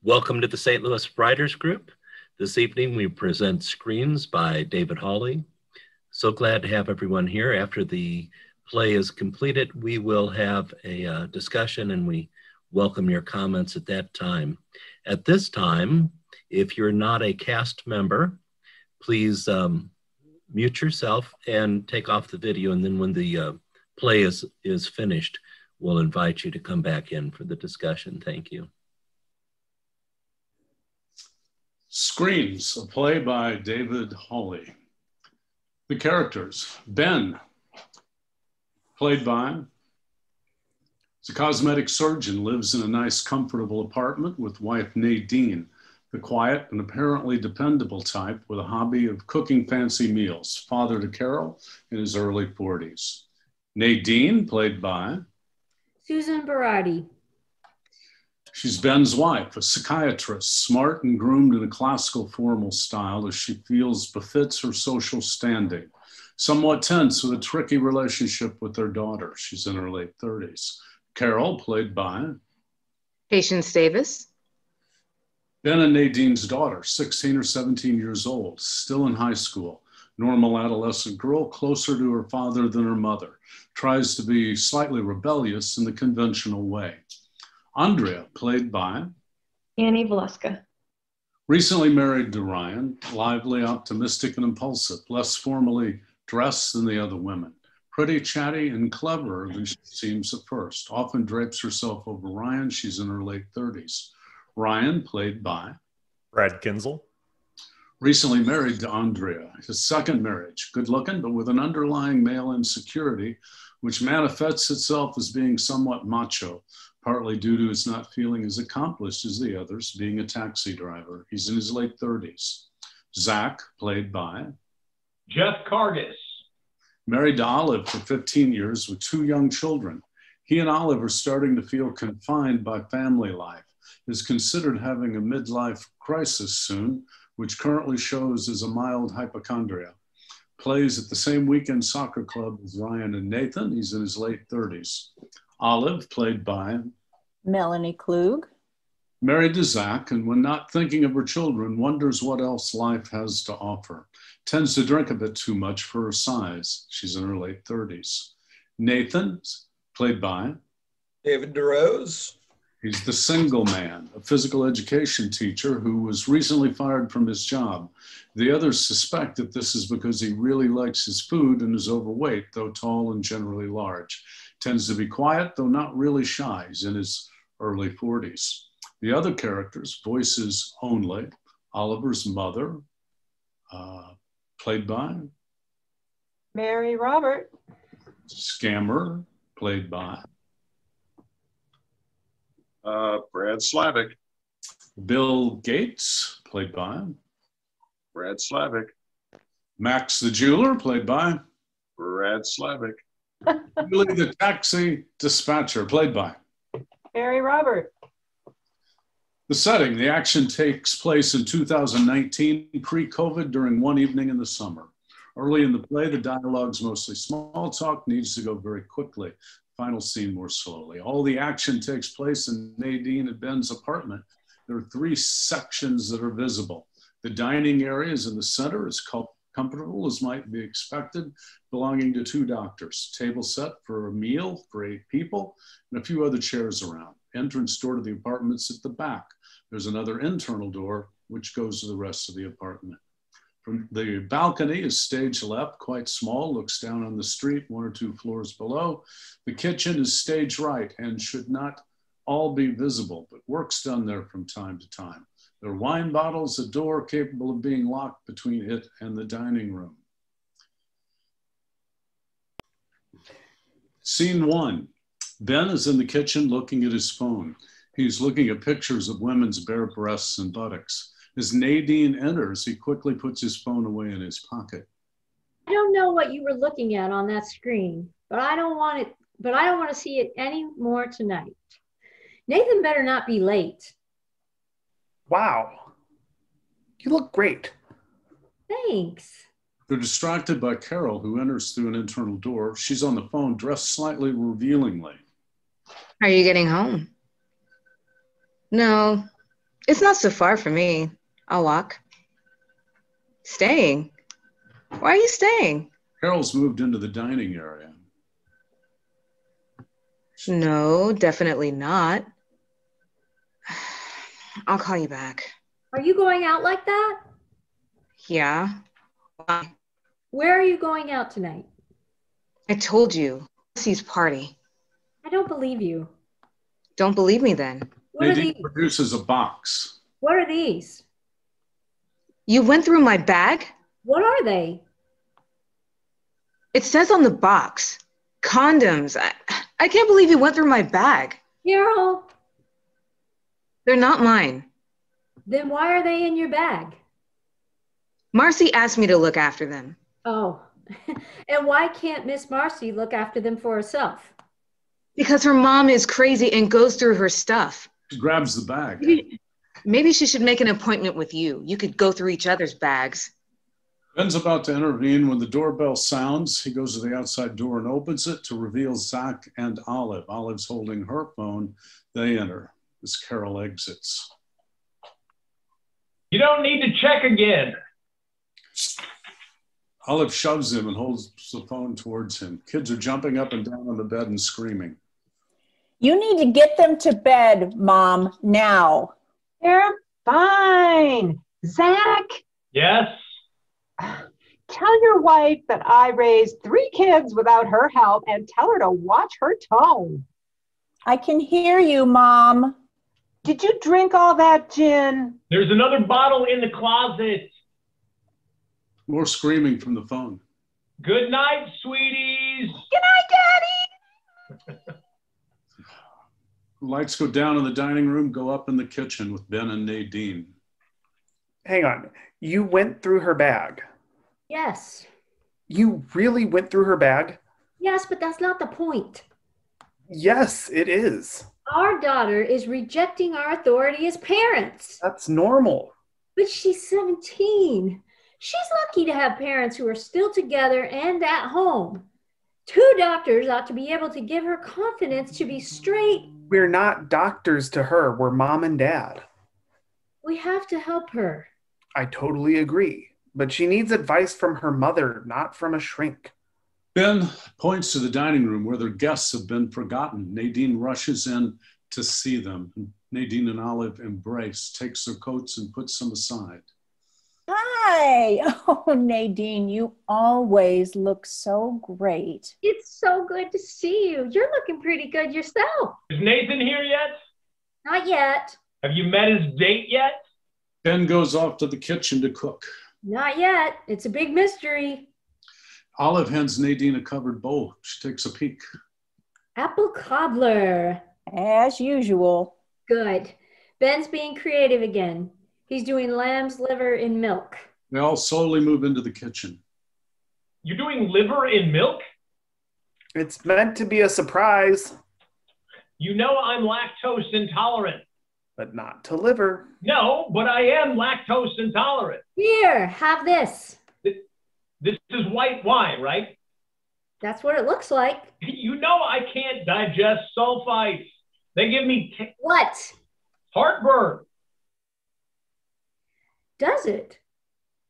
Welcome to the St. Louis Writers Group. This evening we present Screens by David Hawley. So glad to have everyone here. After the play is completed, we will have a discussion and we welcome your comments at that time. At this time, if you're not a cast member, please mute yourself and take off the video, and then when the play is finished, we'll invite you to come back in for the discussion. Thank you. Screens, a play by David Hawley. The characters: Ben, played by, is a cosmetic surgeon, lives in a nice, comfortable apartment with wife Nadine, the quiet and apparently dependable type with a hobby of cooking fancy meals, father to Carol in his early 40s. Nadine, played by Susan Berardi. She's Ben's wife, a psychiatrist, smart and groomed in a classical formal style as she feels befits her social standing. Somewhat tense with a tricky relationship with their daughter. She's in her late 30s. Carol, played by Patience Davis. Ben and Nadine's daughter, 16 or 17 years old, still in high school. Normal adolescent girl, closer to her father than her mother. Tries to be slightly rebellious in the conventional way. Andrea, played by Annie Valeska. Recently married to Ryan, lively, optimistic, and impulsive, less formally dressed than the other women. Pretty, chatty, and cleverer than she seems at first. Often drapes herself over Ryan. She's in her late 30s. Ryan, played by Brad Kinzel. Recently married to Andrea. His second marriage, good looking, but with an underlying male insecurity, which manifests itself as being somewhat macho, partly due to his not feeling as accomplished as the others, being a taxi driver. He's in his late 30s. Zach, played by Jeff Cargis. Married to Olive for 15 years with 2 young children. He and Olive are starting to feel confined by family life. Is considered having a midlife crisis soon, which currently shows as a mild hypochondria. Plays at the same weekend soccer club as Ryan and Nathan. He's in his late 30s. Olive, played by Melanie Klug. Married to Zach, and when not thinking of her children, wonders what else life has to offer. Tends to drink a bit too much for her size. She's in her late 30s. Nathan, played by David DeRose. He's the single man, a physical education teacher who was recently fired from his job. The others suspect that this is because he really likes his food and is overweight, though tall and generally large. Tends to be quiet, though not really shy. He's in his early 40s. The other characters, voices only. Oliver's mother, played by Mary Robert. Scammer, played by Brad Slavic. Bill Gates, played by Brad Slavic. Max the jeweler, played by Brad Slavic. Billy the taxi dispatcher, played by Mary Robert. The setting, the action takes place in 2019, pre-COVID, during one evening in the summer. Early in the play, the dialogue's mostly small talk, needs to go very quickly. Final scene more slowly. All the action takes place in Nadine and Ben's apartment. There are 3 sections that are visible. The dining area is in the center, as comfortable as might be expected, belonging to 2 doctors. Table set for a meal for 8 people and a few other chairs around. Entrance door to the apartment's at the back. There's another internal door which goes to the rest of the apartment. From the balcony is stage left, quite small, looks down on the street 1 or 2 floors below. The kitchen is stage right and should not all be visible, but work's done there from time to time. There are wine bottles, a door capable of being locked between it and the dining room. Scene 1. Ben is in the kitchen looking at his phone. He's looking at pictures of women's bare breasts and buttocks. As Nadine enters, he quickly puts his phone away in his pocket. I don't know what you were looking at on that screen, but I don't want to see it any more tonight. Nathan better not be late. Wow. You look great. Thanks. They're distracted by Carol, who enters through an internal door. She's on the phone, dressed slightly revealingly. Are you getting home? No, It's not so far from me. I'll walk. Staying? Why are you staying? Carol's moved into the dining area. No, definitely not. I'll call you back. Are you going out like that? Yeah. Why? Where are you going out tonight? I told you. Lucy's party. I don't believe you. Don't believe me then. What are Nadine these? produces a box. What are these? You went through my bag? What are they? It says on the box. Condoms. I can't believe you went through my bag. Carol, They're not mine. then why are they in your bag? Marcy asked me to look after them. Oh, and why can't Miss Marcy look after them for herself? Because her mom is crazy and goes through her stuff. She grabs the bag. Maybe she should make an appointment with you. You could go through each other's bags. Ben's about to intervene when the doorbell sounds. He goes to the outside door and opens it to reveal Zach and Olive. Olive's holding her phone. They enter as Carol exits. You don't need to check again. Olive shoves him and holds the phone towards him. Kids are jumping up and down on the bed and screaming. You need to get them to bed, Mom, now. They're fine. Zach, Yes? tell your wife that I raised 3 kids without her help and tell her to watch her tone. I can hear you, Mom. Did you drink all that gin? There's another bottle in the closet. More screaming from the phone. Good night, sweeties. Good night, Daddy. Lights go down in the dining room, go up in the kitchen with Ben and Nadine. Hang on. You went through her bag. Yes. You really went through her bag? Yes, but that's not the point. Yes, it is. Our daughter is rejecting our authority as parents. That's normal. But she's 17. She's lucky to have parents who are still together and at home. 2 doctors ought to be able to give her confidence to be straight. We're not doctors to her. We're mom and dad. We have to help her. I totally agree. But she needs advice from her mother, not from a shrink. Ben points to the dining room where their guests have been forgotten. Nadine rushes in to see them. Nadine and Olive embrace, takes their coats and puts them aside. Hi. Oh, Nadine, you always look so great. It's so good to see you. You're looking pretty good yourself. Is Nathan here yet? Not yet. Have you met his date yet? Ben goes off to the kitchen to cook. Not yet. It's a big mystery. Olive hands Nadine a covered bowl. She takes a peek. Apple cobbler. As usual. Good. Ben's being creative again. He's doing lamb's liver in milk. They all slowly move into the kitchen. You're doing liver in milk? It's meant to be a surprise, You know I'm lactose intolerant. but not to liver. No, but I am lactose intolerant. Here, have this. This is white wine, right? That's what it looks like. You know I can't digest sulfites. They give me What? heartburn. Does it?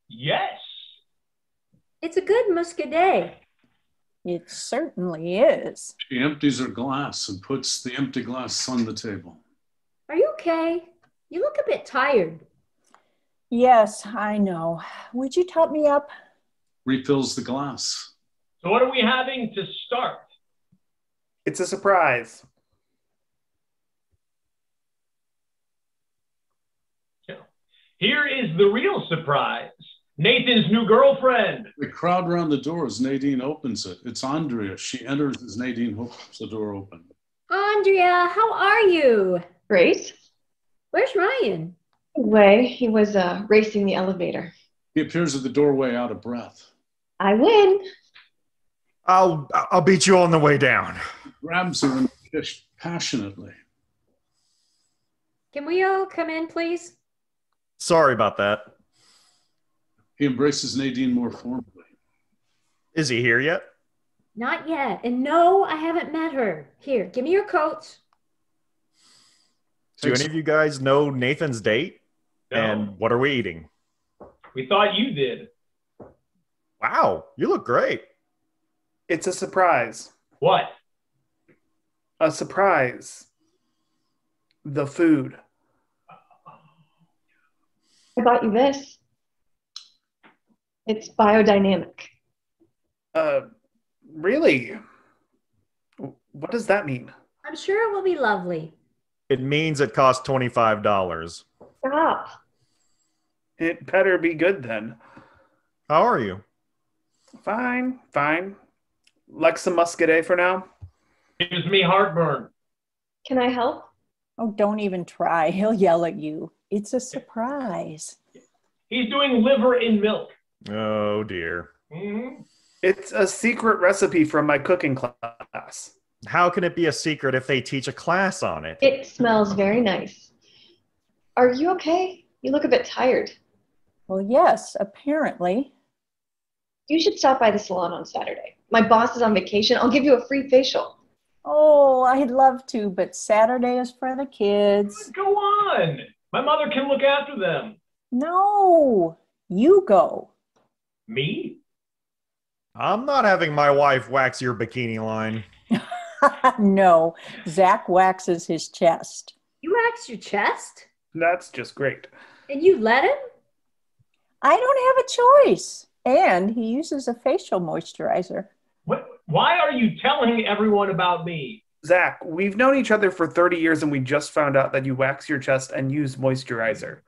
Yes. It's a good muscadet. It certainly is. She empties her glass and puts the empty glass on the table. Are you okay? You look a bit tired. Yes, I know. Would you top me up? Refills the glass. So what are we having to start? It's a surprise. Here is the real surprise. Nathan's new girlfriend. They crowd around the door as Nadine opens it. It's Andrea. She enters as Nadine hooks the door open. Andrea, how are you? Great. Where's Ryan? Way he was racing the elevator. He appears at the doorway out of breath. I win. I'll beat you on the way down. He grabs her and kisses passionately. Can we all come in, please? Sorry about that. He embraces Nadine more formally. Is he here yet? Not yet. And no, I haven't met her. Here, give me your coats. Do any of you guys know Nathan's date? No. And what are we eating? We thought you did. Wow, you look great. It's a surprise. What? A surprise. The food. I bought you this. It's biodynamic. Really? What does that mean? I'm sure it will be lovely. It means it costs $25. Stop. It better be good then. How are you? Fine. Like some muscadet for now? Gives me heartburn. Can I help? Oh, don't even try. He'll yell at you. It's a surprise. He's doing liver in milk. Oh, dear. Mm-hmm. It's a secret recipe from my cooking class. How can it be a secret if they teach a class on it? It smells very nice. Are you okay? You look a bit tired. Well, yes, apparently. You should stop by the salon on Saturday. My boss is on vacation. I'll give you a free facial. Oh, I'd love to, but Saturday is for the kids. Go on. My mother can look after them. No, you go. Me? I'm not having my wife wax your bikini line. No, Zach waxes his chest. You wax your chest? That's just great. And you let him? I don't have a choice. And he uses a facial moisturizer. What? Why are you telling everyone about me? Zach, we've known each other for 30 years and we just found out that you wax your chest and use moisturizer.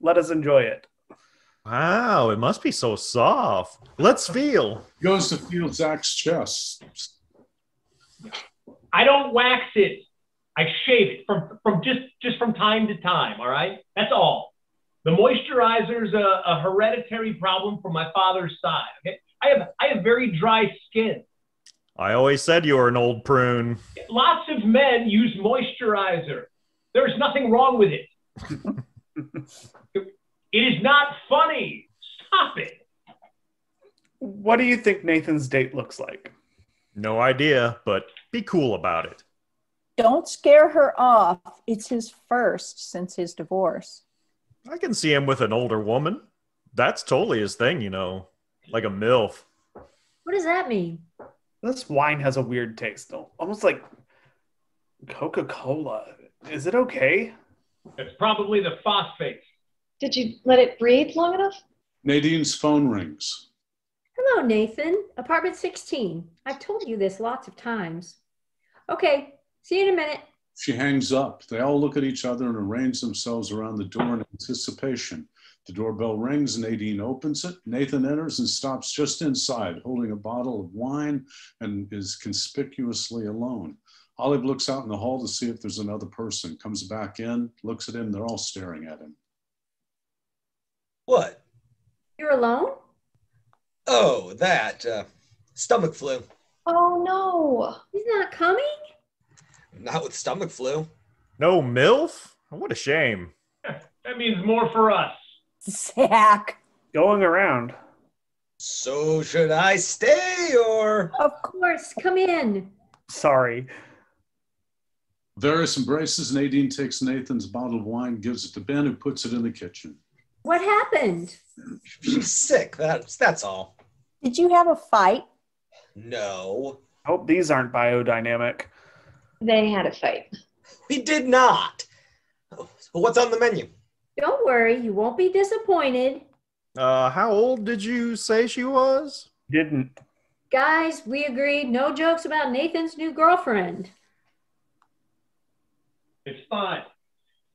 Let us enjoy it. Wow, it must be so soft. Let's feel. Goes to feel Zach's chest. I don't wax it. I shave it from just from time to time, all right? That's all. The moisturizer's a hereditary problem from my father's side, okay? I have very dry skin. I always said you were an old prune. Lots of men use moisturizer. There's nothing wrong with it. It is not funny. Stop it. What do you think Nathan's date looks like? No idea, but be cool about it. Don't scare her off. It's his first since his divorce. I can see him with an older woman. That's totally his thing, you know, like a MILF. What does that mean? This wine has a weird taste, almost like Coca-Cola. Is it okay? It's probably the phosphate. Did you let it breathe long enough? Nadine's phone rings. Hello, Nathan. Apartment 16. I've told you this lots of times. Okay, see you in a minute. She hangs up. They all look at each other and arrange themselves around the door in anticipation. The doorbell rings. Nadine opens it. Nathan enters and stops just inside, holding a bottle of wine, and is conspicuously alone. Olive looks out in the hall to see if there's another person, comes back in, looks at him. They're all staring at him. What? You're alone? Oh, that. Stomach flu. Oh, no. He's not coming? Not with stomach flu. No MILF? What a shame. That means more for us. Zach. Going around. So should I stay or? Of course, come in. Sorry. Various embraces. Nadine takes Nathan's bottle of wine, gives it to Ben, who puts it in the kitchen. What happened? She's sick. That's all. Did you have a fight? No. Hope these aren't biodynamic. They had a fight. We did not. What's on the menu? Don't worry, you won't be disappointed. How old did you say she was? Didn't. Guys, we agreed no jokes about Nathan's new girlfriend. It's fine.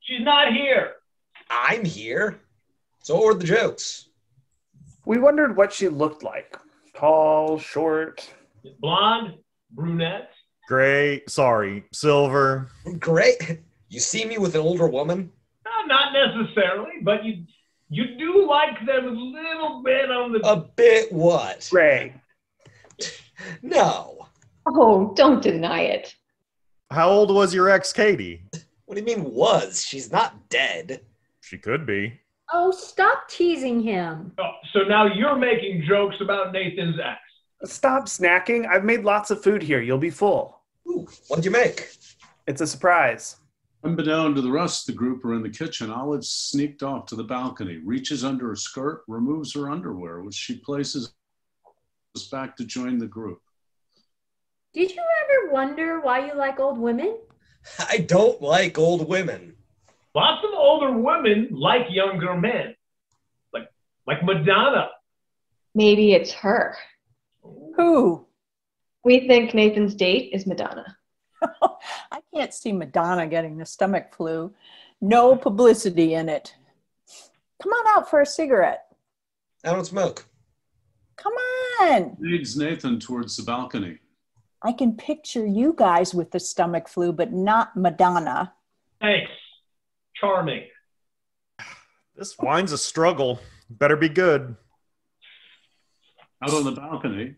She's not here. I'm here. So what were the jokes? We wondered what she looked like. Tall, short. Blonde, brunette. Gray, sorry, silver. Great. You see me with an older woman? Not necessarily, but you do like them a little bit on the... A bit what? Gray. No. Oh, don't deny it. How old was your ex, Katie? What do you mean was? She's not dead. She could be. Oh, stop teasing him. Oh, so now you're making jokes about Nathan's ex. Stop snacking. I've made lots of food here. You'll be full. Ooh, what'd you make? It's a surprise. Unbeknown to the rest of the group are in the kitchen, Olive sneaked off to the balcony, reaches under her skirt, removes her underwear, which she places back to join the group. Did you ever wonder why you like old women? I don't like old women. Lots of older women like younger men. Like Madonna. Maybe it's her. Who? We think Nathan's date is Madonna. I can't see Madonna getting the stomach flu. No publicity in it. Come on out for a cigarette. I don't smoke. Come on. Leads Nathan towards the balcony. I can picture you guys with the stomach flu, but not Madonna. Thanks. Charming. This wine's a struggle. Better be good. Out on the balcony.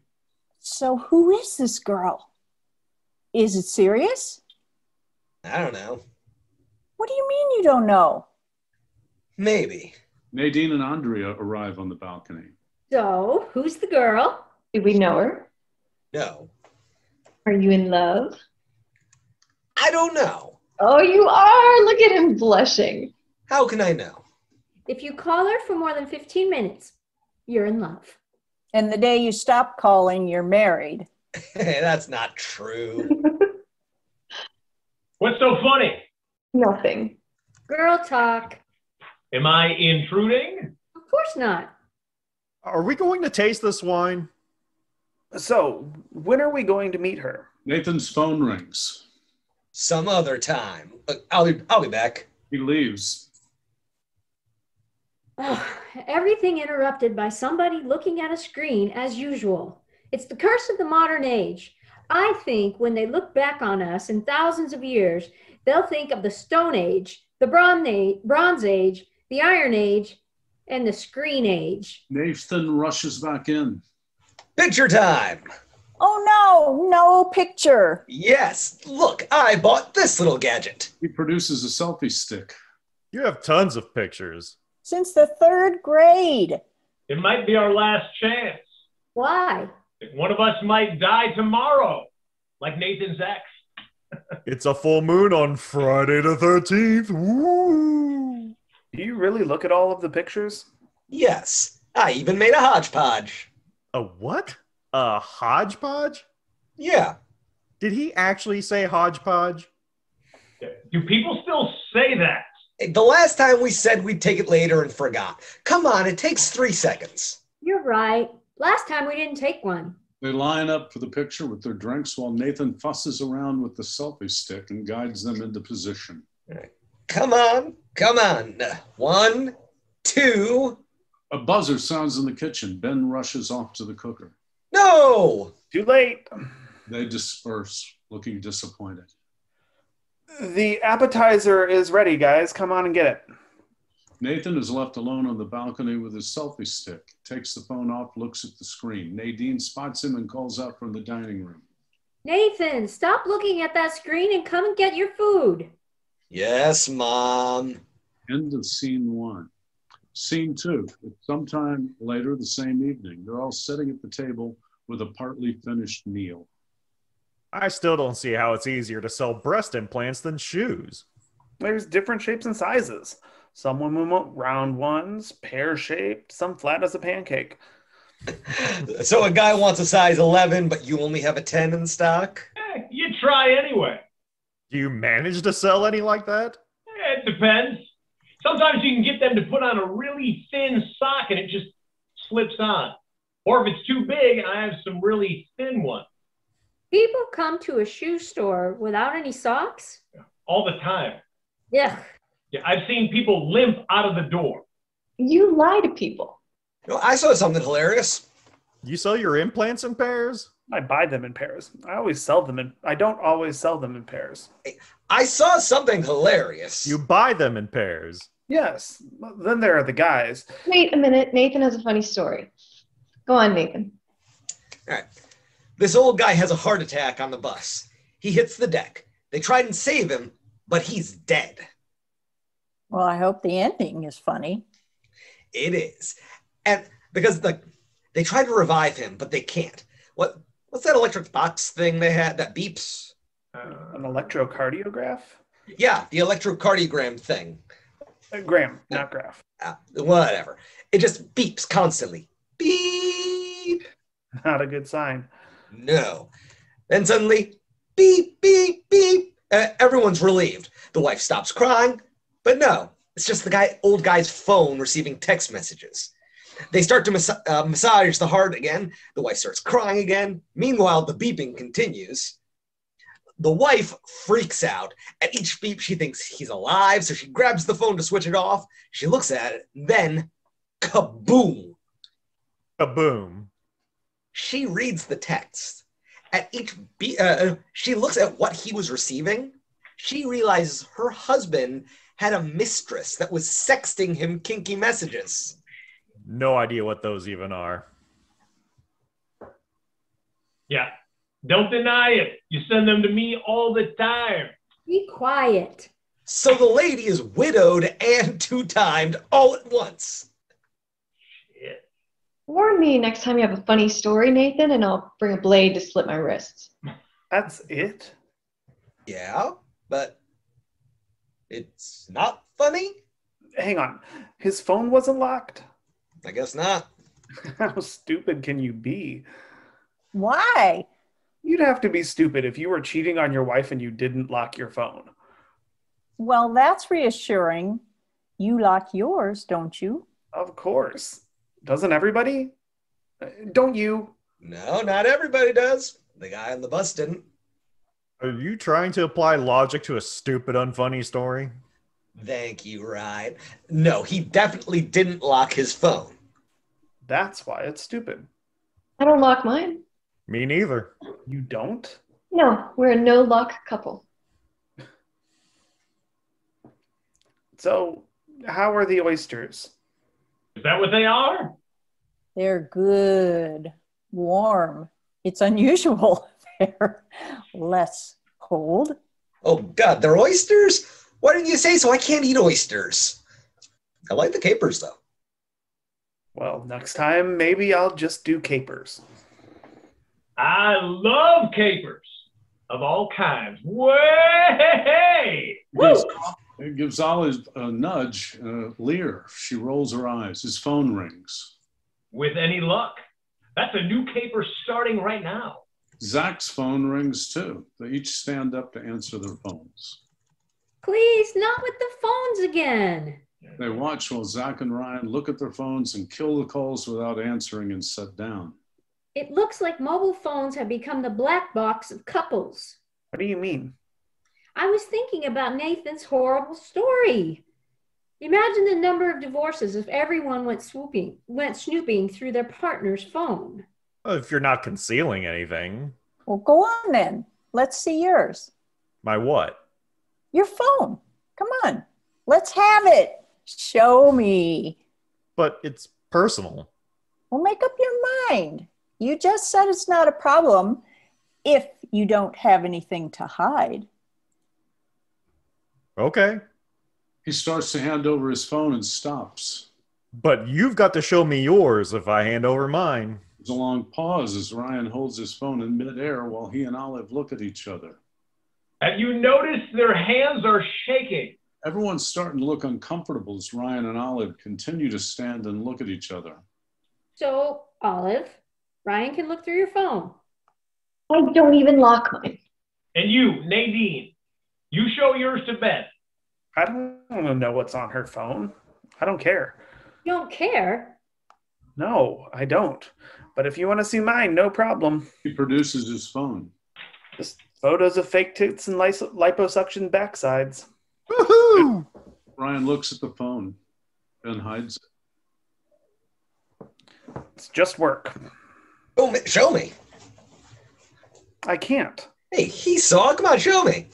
So who is this girl? Is it serious? I don't know. What do you mean you don't know? Maybe. Nadine and Andrea arrive on the balcony. So, who's the girl? Do we know her? No. Are you in love? I don't know. Oh, you are. Look at him blushing. How can I know? If you call her for more than 15 minutes, you're in love. And the day you stop calling, you're married. Hey, that's not true. What's so funny? Nothing. Girl talk. Am I intruding? Of course not. Are we going to taste this wine? So, when are we going to meet her? Nathan's phone rings. Some other time. I'll be back. He leaves. Oh, everything interrupted by somebody looking at a screen as usual. It's the curse of the modern age. I think when they look back on us in thousands of years, they'll think of the Stone Age, the Bronze Age, the Iron Age, and the Screen Age. Nathan rushes back in. Picture time. Oh no picture. Yes, look, I bought this little gadget. He produces a selfie stick. You have tons of pictures. Since the 3rd grade. It might be our last chance. Why? One of us might die tomorrow, like Nathan's ex. It's a full moon on Friday the 13th. Woo! Do you really look at all of the pictures? Yes, I even made a hodgepodge. A what? A hodgepodge? Yeah. Did he actually say hodgepodge? Do people still say that? The last time we said we'd take it later and forgot. Come on, it takes 3 seconds. You're right. Last time we didn't take one. They line up for the picture with their drinks while Nathan fusses around with the selfie stick and guides them into position. Come on, come on. 1, 2. A buzzer sounds in the kitchen. Ben rushes off to the cooker. No! Too late. They disperse, looking disappointed. The appetizer is ready, guys. Come on and get it. Nathan is left alone on the balcony with his selfie stick, takes the phone off, looks at the screen. Nadine spots him and calls out from the dining room. Nathan, stop looking at that screen and come and get your food. Yes, Mom. End of scene 1. Scene 2. It's sometime later the same evening. They're all sitting at the table with a partly finished meal. I still don't see how it's easier to sell breast implants than shoes. There's different shapes and sizes. Some women want round ones, pear-shaped, some flat as a pancake. So a guy wants a size 11, but you only have a 10 in stock? You try anyway. Do you manage to sell any like that? It depends. Sometimes you can get them to put on a really thin sock and it just slips on. Or if it's too big, I have some really thin ones. People come to a shoe store without any socks? All the time. Yeah. Yeah, I've seen people limp out of the door. You lie to people. I saw something hilarious. You sell your implants in pairs? I buy them in pairs. I don't always sell them in pairs. I saw something hilarious. You buy them in pairs. Yes. Then there are the guys. Wait a minute. Nathan has a funny story. Go on, Nathan. All right. This old guy has a heart attack on the bus. He hits the deck. They tried and save him, but he's dead. Well, I hope the ending is funny. It is. And because they tried to revive him, but they can't. What's that electric box thing they had that beeps? An electrocardiograph? Yeah, the electrocardiogram thing. Gram, not graph. Whatever. It just beeps constantly. Beep. Not a good sign. No. Then suddenly, beep, beep, beep. Everyone's relieved. The wife stops crying, but no, it's just the old guy's phone receiving text messages. They start to massage the heart again. The wife starts crying again. Meanwhile, the beeping continues. The wife freaks out. At each beep, she thinks he's alive, so she grabs the phone to switch it off. She looks at it, then kaboom. Kaboom. She reads the text. At each beep, she looks at what he was receiving. She realizes her husband had a mistress that was sexting him kinky messages. No idea what those even are. Yeah. Don't deny it. You send them to me all the time. Be quiet. So the lady is widowed and two-timed all at once. Shit. Warn me next time you have a funny story, Nathan, and I'll bring a blade to slit my wrists. That's it? Yeah, but it's not funny? Hang on. His phone wasn't locked? I guess not. How stupid can you be? Why? You'd have to be stupid if you were cheating on your wife and you didn't lock your phone. Well, that's reassuring. You lock yours, don't you? Of course. Doesn't everybody? Don't you? No, not everybody does. The guy on the bus didn't. Are you trying to apply logic to a stupid, unfunny story? Thank you, Ryan. No, he definitely didn't lock his phone. That's why it's stupid. I don't lock mine. Me neither. You don't? No, we're a no-lock couple. So, how are the oysters? Is that what they are? They're good. Warm. It's unusual. They're less cold. Oh, God, they're oysters? Why didn't you say so? I can't eat oysters. I like the capers, though. Well, next time, maybe I'll just do capers. I love capers of all kinds. Way! It gives Olive a nudge, leer. She rolls her eyes. His phone rings. With any luck. That's a new caper starting right now. Zach's phone rings too. They each stand up to answer their phones. Please, not with the phones again. They watch while Zach and Ryan look at their phones and kill the calls without answering and sit down. It looks like mobile phones have become the black box of couples. What do you mean? I was thinking about Nathan's horrible story. Imagine the number of divorces if everyone went snooping through their partner's phone. Well, if you're not concealing anything. Well, go on then. Let's see yours. My what? Your phone. Come on. Let's have it. Show me. But it's personal. Well, make up your mind. You just said it's not a problem if you don't have anything to hide. Okay. He starts to hand over his phone and stops. But you've got to show me yours if I hand over mine. There's a long pause as Ryan holds his phone in midair while he and Olive look at each other. Have you noticed their hands are shaking? Everyone's starting to look uncomfortable as Ryan and Olive continue to stand and look at each other. So, Olive, Ryan can look through your phone. I don't even lock mine. And you, Nadine, you show yours to Beth. I don't want to know what's on her phone. I don't care. You don't care? No, I don't. But if you want to see mine, no problem. He produces his phone. Just photos of fake tits and liposuction backsides. Woohoo! Ryan looks at the phone, then hides it. It's just work. Oh, show me. I can't. Hey, he saw. Come on, show me.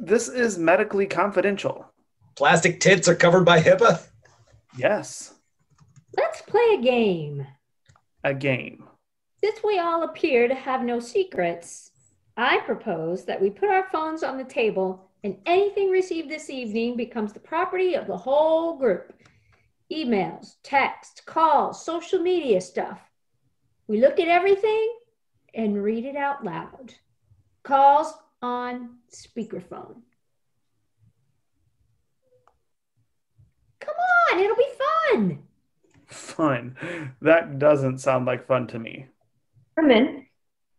This is medically confidential. Plastic tits are covered by HIPAA? Yes. Let's play a game. A game. Since we all appear to have no secrets, I propose that we put our phones on the table and anything received this evening becomes the property of the whole group. Emails, text, calls, social media stuff. We look at everything and read it out loud. Calls on speakerphone. on, it'll be fun. Fun. That doesn't sound like fun to me. Herman,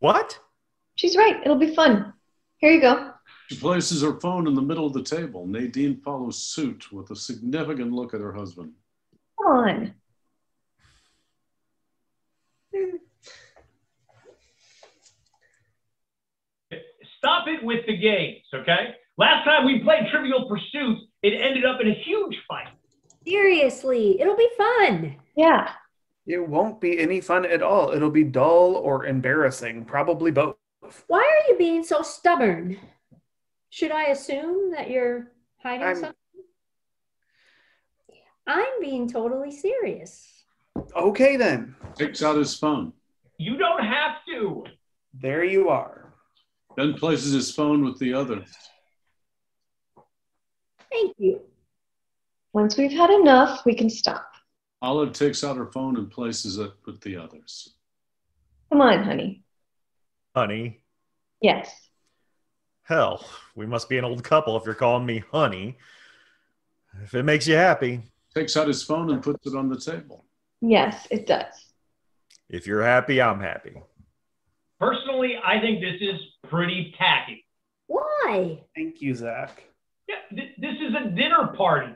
What? she's right. It'll be fun. Here you go. She places her phone in the middle of the table. Nadine follows suit with a significant look at her husband. Come on. Stop it with the games, okay? Last time we played Trivial Pursuit, it ended up in a huge fight. Seriously, it'll be fun. Yeah. It won't be any fun at all. It'll be dull or embarrassing, probably both. Why are you being so stubborn? Should I assume that you're hiding something? I'm being totally serious. Okay, then. Takes out his phone. You don't have to. There you are. Then places his phone with the others. Thank you. Once we've had enough, we can stop. Olive takes out her phone and places it with the others. Come on, honey. Honey? Yes. Hell, we must be an old couple if you're calling me honey. If it makes you happy. Takes out his phone and puts it on the table. Yes, it does. If you're happy, I'm happy. Personally, I think this is pretty tacky. Why? Thank you, Zach. Yeah, this is a dinner party.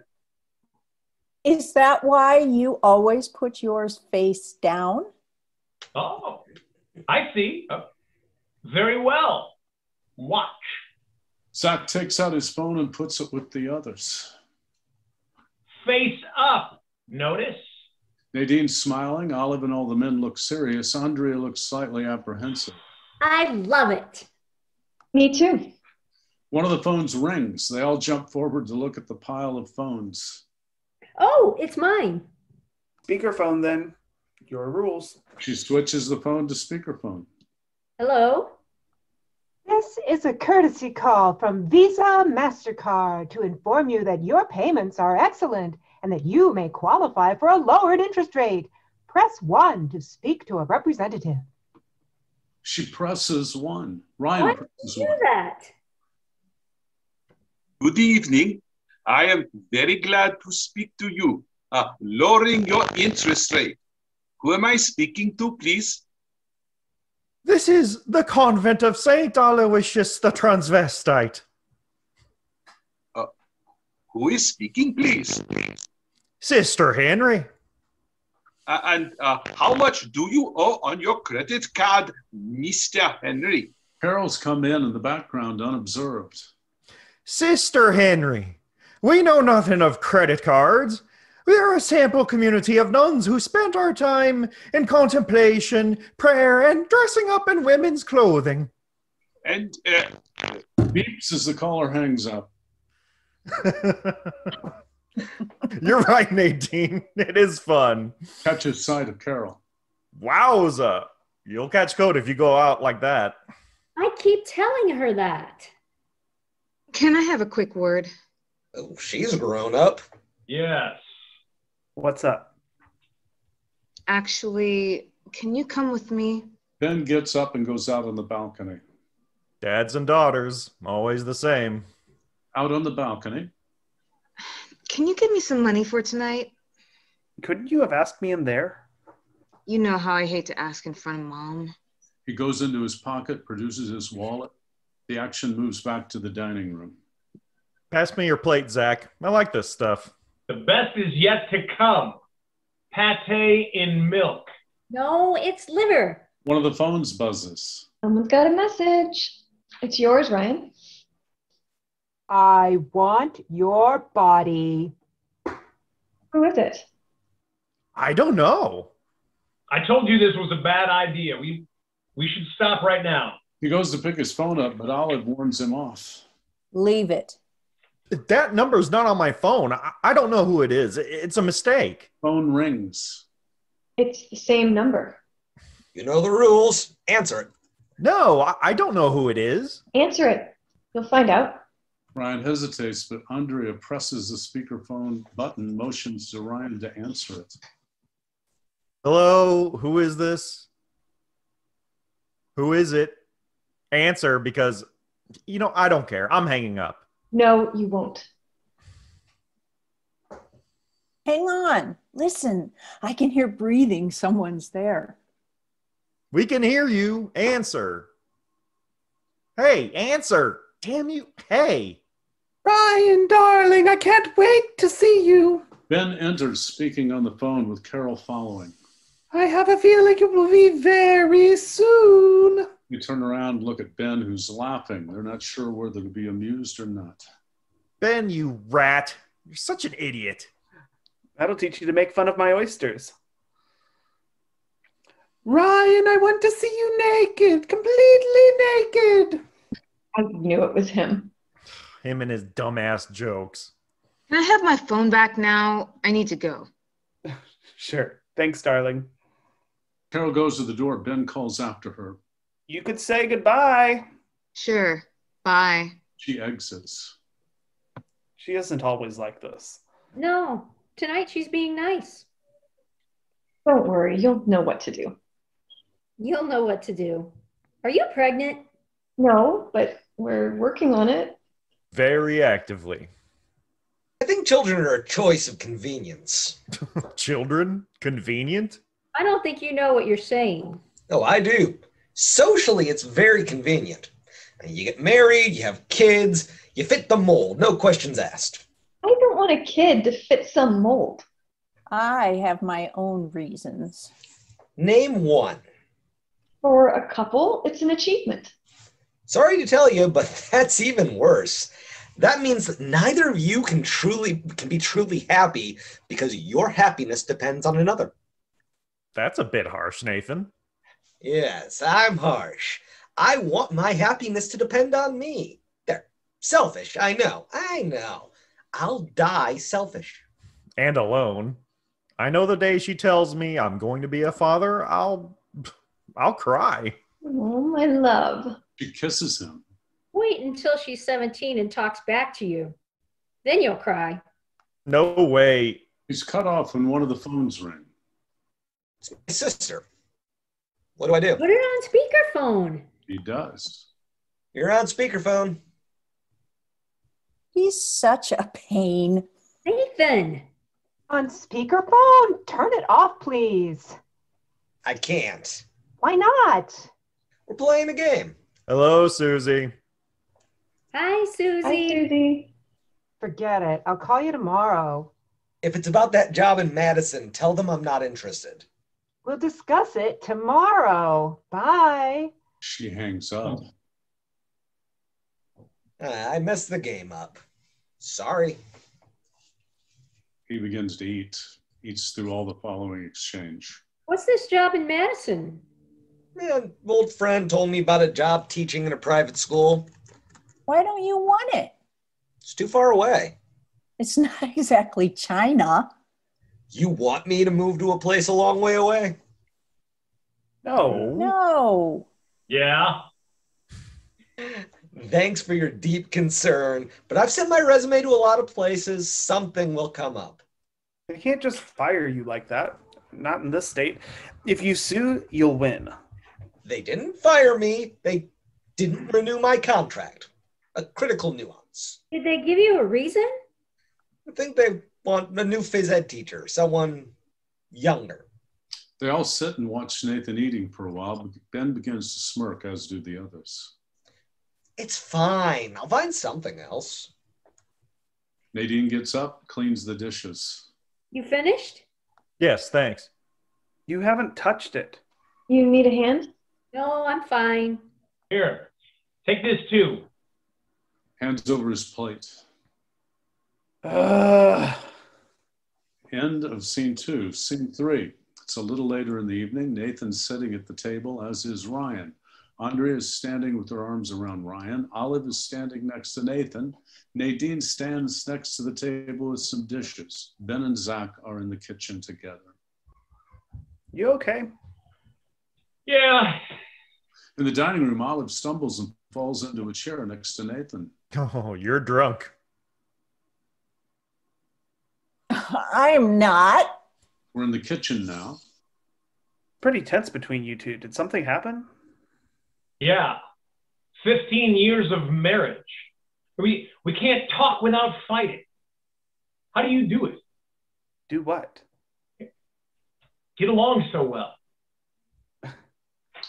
Is that why you always put yours face down? Oh, I see. Very well. Watch. Zach takes out his phone and puts it with the others. Face up. Notice? Nadine's smiling. Olive and all the men look serious. Andrea looks slightly apprehensive. I love it. Me too. One of the phones rings. They all jump forward to look at the pile of phones. Oh, it's mine. Speakerphone, then. Your rules. She switches the phone to speakerphone. Hello? This is a courtesy call from Visa MasterCard to inform you that your payments are excellent and that you may qualify for a lowered interest rate. Press 1 to speak to a representative. She presses 1. Ryan Why presses did you 1. do that? Good evening. I am very glad to speak to you. Lowering your interest rate. Who am I speaking to, please? This is the convent of St. Aloysius the Transvestite. Who is speaking, please? Sister Henry. And how much do you owe on your credit card, Mr. Henry? Carol's come in the background unobserved. Sister Henry, we know nothing of credit cards. We are a sample community of nuns who spent our time in contemplation, prayer, and dressing up in women's clothing. And beeps as the caller hangs up. You're right, Nadine. It is fun. Catches sight of Carol. Wowza. You'll catch code if you go out like that. I keep telling her that. Can I have a quick word? Oh, she's grown up. Yes. What's up? Actually, can you come with me? Ben gets up and goes out on the balcony. Dads and daughters, always the same. Out on the balcony. Can you give me some money for tonight? Couldn't you have asked me in there? You know how I hate to ask in front of Mom. He goes into his pocket, produces his wallet. The action moves back to the dining room. Pass me your plate, Zach. I like this stuff. The best is yet to come. Pate in milk. No, it's liver. One of the phones buzzes. Someone's got a message. It's yours, Ryan. I want your body. Who is it? I don't know. I told you this was a bad idea. We should stop right now. He goes to pick his phone up, but Olive warns him off. Leave it. That number's not on my phone. I don't know who it is. It's a mistake. Phone rings. It's the same number. You know the rules. Answer it. No, I don't know who it is. Answer it. You'll find out. Ryan hesitates, but Andrea presses the speakerphone button, motions to Ryan to answer it. Hello, who is this? Who is it? Answer, because, I don't care. I'm hanging up. No, you won't. Hang on. Listen, I can hear breathing. Someone's there. We can hear you. Answer. Hey, answer. Damn you. Hey. Ryan, darling, I can't wait to see you. Ben enters, speaking on the phone with Carol following. I have a feeling it will be very soon. You turn around and look at Ben, who's laughing. They're not sure whether to be amused or not. Ben, you rat. You're such an idiot. That'll teach you to make fun of my oysters. Ryan, I want to see you naked, completely naked. I knew it was him. Him and his dumbass jokes. Can I have my phone back now? I need to go. Sure. Thanks, darling. Carol goes to the door. Ben calls after her. You could say goodbye. Sure. Bye. She exits. She isn't always like this. No, tonight she's being nice. Don't worry, you'll know what to do. You'll know what to do. Are you pregnant? No, but we're working on it. Very actively. I think children are a choice of convenience. Children? Convenient? I don't think you know what you're saying. Oh, I do. Socially, it's very convenient. You get married, you have kids, you fit the mold, no questions asked. I don't want a kid to fit some mold. I have my own reasons. Name one. For a couple, it's an achievement. Sorry to tell you, but that's even worse. That means that neither of you can be truly happy because your happiness depends on another. That's a bit harsh, Nathan. Yes, I'm harsh. I want my happiness to depend on me. There, selfish, I know. I'll die selfish. And alone. I know the day she tells me I'm going to be a father, I'll cry. Oh, my love. She kisses him. Wait until she's 17 and talks back to you. Then you'll cry. No way. He's cut off when one of the phones ring. It's my sister. What do I do? Put it on speakerphone. He does. You're on speakerphone. He's such a pain. Nathan. On speakerphone? Turn it off, please. I can't. Why not? We're playing a game. Hello, Susie. Hi, Susie. Hi, Susie. Forget it. I'll call you tomorrow. If it's about that job in Madison, tell them I'm not interested. We'll discuss it tomorrow. Bye. She hangs up. I messed the game up. Sorry. He begins to eat. Eats through all the following exchange. What's this job in Madison? An old friend told me about a job teaching in a private school. Why don't you want it? It's too far away. It's not exactly China. You want me to move to a place a long way away? No. No. Yeah. Thanks for your deep concern, but I've sent my resume to a lot of places. Something will come up. They can't just fire you like that. Not in this state. If you sue, you'll win. They didn't fire me. They didn't renew my contract. A critical nuance. Did they give you a reason? I think they want a new phys ed teacher, someone younger. They all sit and watch Nathan eating for a while, but Ben begins to smirk, as do the others. It's fine. I'll find something else. Nadine gets up, cleans the dishes. You finished? Yes, thanks. You haven't touched it. You need a hand? No, I'm fine. Here, take this too. Hands over his plate. End of scene 2. Scene 3. It's a little later in the evening. Nathan's sitting at the table, as is Ryan. Andrea is standing with her arms around Ryan. Olive is standing next to Nathan. Nadine stands next to the table with some dishes. Ben and Zach are in the kitchen together. You okay? Yeah. In the dining room, Olive stumbles and falls into a chair next to Nathan. Oh, you're drunk. I'm not. We're in the kitchen now. Pretty tense between you two. Did something happen? Yeah. 15 years of marriage. We can't talk without fighting. How do you do it? Do what? Get along so well.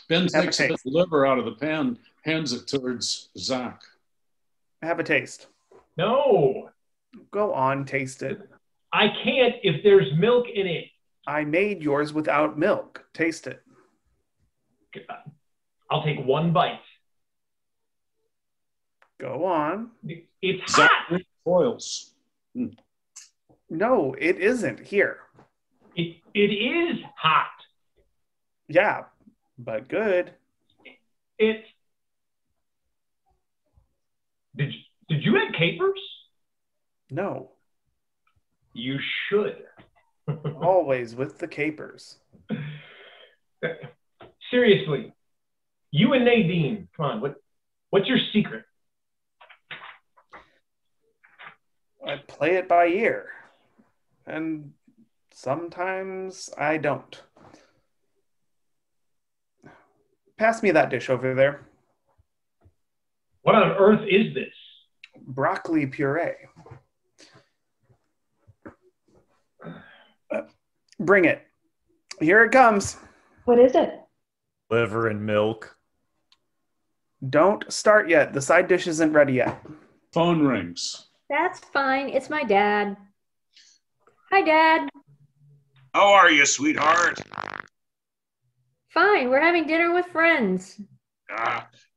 Ben Have a takes a bit of taste. liver out of the pan, hands it towards Zach. Have a taste. No, Go on, taste it. I can't if there's milk in it. I made yours without milk. Taste it. I'll take one bite. Go on. It's Zach hot. boils. No, it isn't. Here. It is hot. Yeah, but good. Did you have capers? No, You should. always with the capers. Seriously, you and Nadine, come on, what's your secret? I play it by ear. And sometimes I don't. Pass me that dish over there. What on earth is this? Broccoli puree. Bring it. Here it comes. What is it? Liver and milk. Don't start yet. The side dish isn't ready yet. Phone rings. That's fine. It's my dad. Hi, Dad. How are you, sweetheart? Fine. We're having dinner with friends.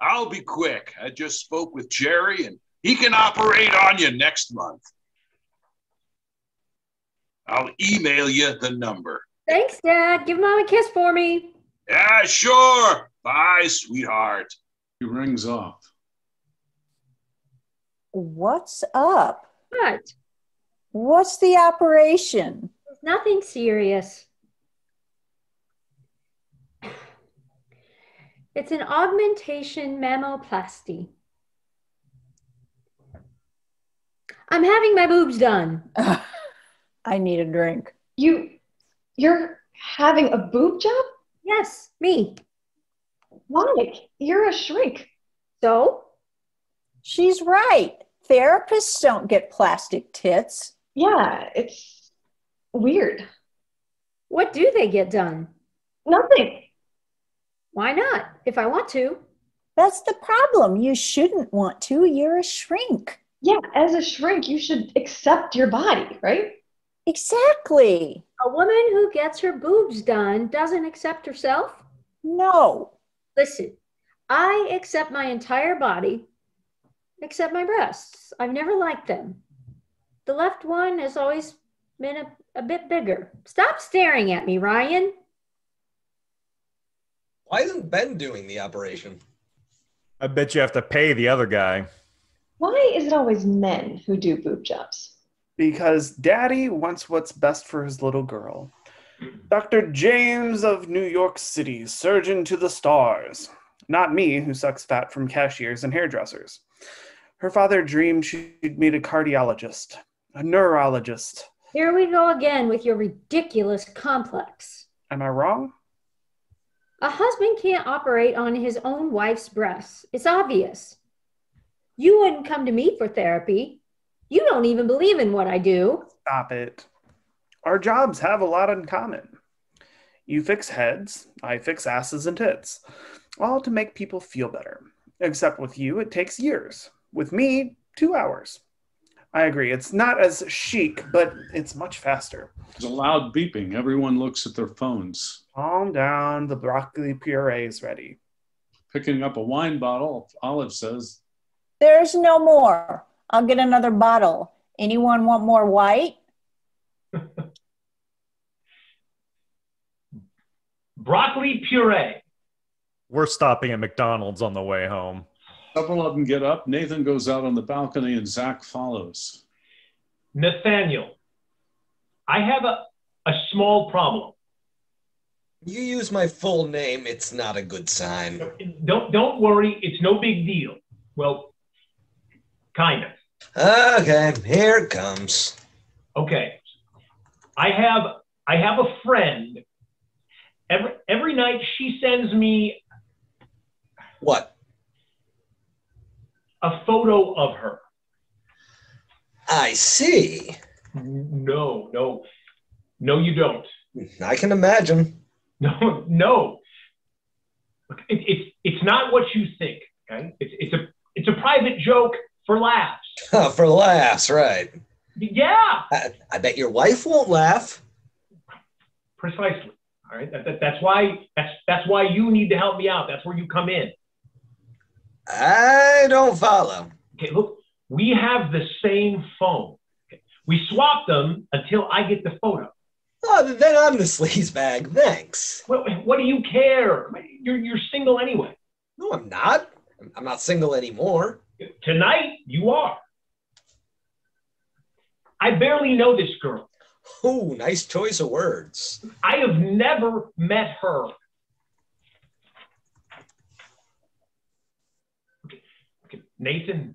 I'll be quick. I just spoke with Jerry, and he can operate on you next month. I'll email you the number. Thanks, Dad. Give Mom a kiss for me. Yeah, sure. Bye, sweetheart. He rings off. What's up? What? What's the operation? Nothing serious. It's an augmentation mammoplasty. I'm having my boobs done. I need a drink. You're having a boob job? Yes, me. Why? You're a shrink. So? She's right. Therapists don't get plastic tits. Yeah, it's weird. What do they get done? Nothing. Why not? If I want to. That's the problem. You shouldn't want to. You're a shrink. Yeah, as a shrink, you should accept your body, right? Exactly. A woman who gets her boobs done doesn't accept herself? No. Listen, I accept my entire body, except my breasts. I've never liked them. The left one has always been a bit bigger. Stop staring at me, Ryan. Why isn't Ben doing the operation? I bet you have to pay the other guy. Why is it always men who do boob jobs? Because Daddy wants what's best for his little girl. Dr. James of New York City, surgeon to the stars. Not me, who sucks fat from cashiers and hairdressers. Her father dreamed she'd meet a cardiologist, a neurologist. Here we go again with your ridiculous complex. Am I wrong? A husband can't operate on his own wife's breasts. It's obvious. You wouldn't come to me for therapy. You don't even believe in what I do. Stop it. Our jobs have a lot in common. You fix heads, I fix asses and tits. All to make people feel better. Except with you, it takes years. With me, 2 hours. I agree, it's not as chic, but it's much faster. There's a loud beeping. Everyone looks at their phones. Calm down, the broccoli puree is ready. Picking up a wine bottle, Olive says, There's no more. I'll get another bottle. Anyone want more white? Broccoli puree. We're stopping at McDonald's on the way home. several of them get up. Nathan goes out on the balcony and Zach follows. Nathaniel, I have a small problem. You use my full name, it's not a good sign. Don't worry, it's no big deal. Well, kind of. Okay, here it comes. Okay. I have a friend. Every night she sends me What? a photo of her. I see. No. No, you don't. I can imagine. No, no. Look, it's not what you think. Okay, it's a private joke for laughs. For laughs, right? Yeah. I bet your wife won't laugh. Precisely. All right. That's why you need to help me out. That's where you come in. I don't follow. Okay. Look, we have the same phone. Okay? We swapped them until I get the photo. Oh, then I'm the sleazebag. Thanks. What do you care? You're single anyway. No, I'm not. I'm not single anymore. Tonight, you are. I barely know this girl. Oh, nice choice of words. I have never met her. Okay. Nathan,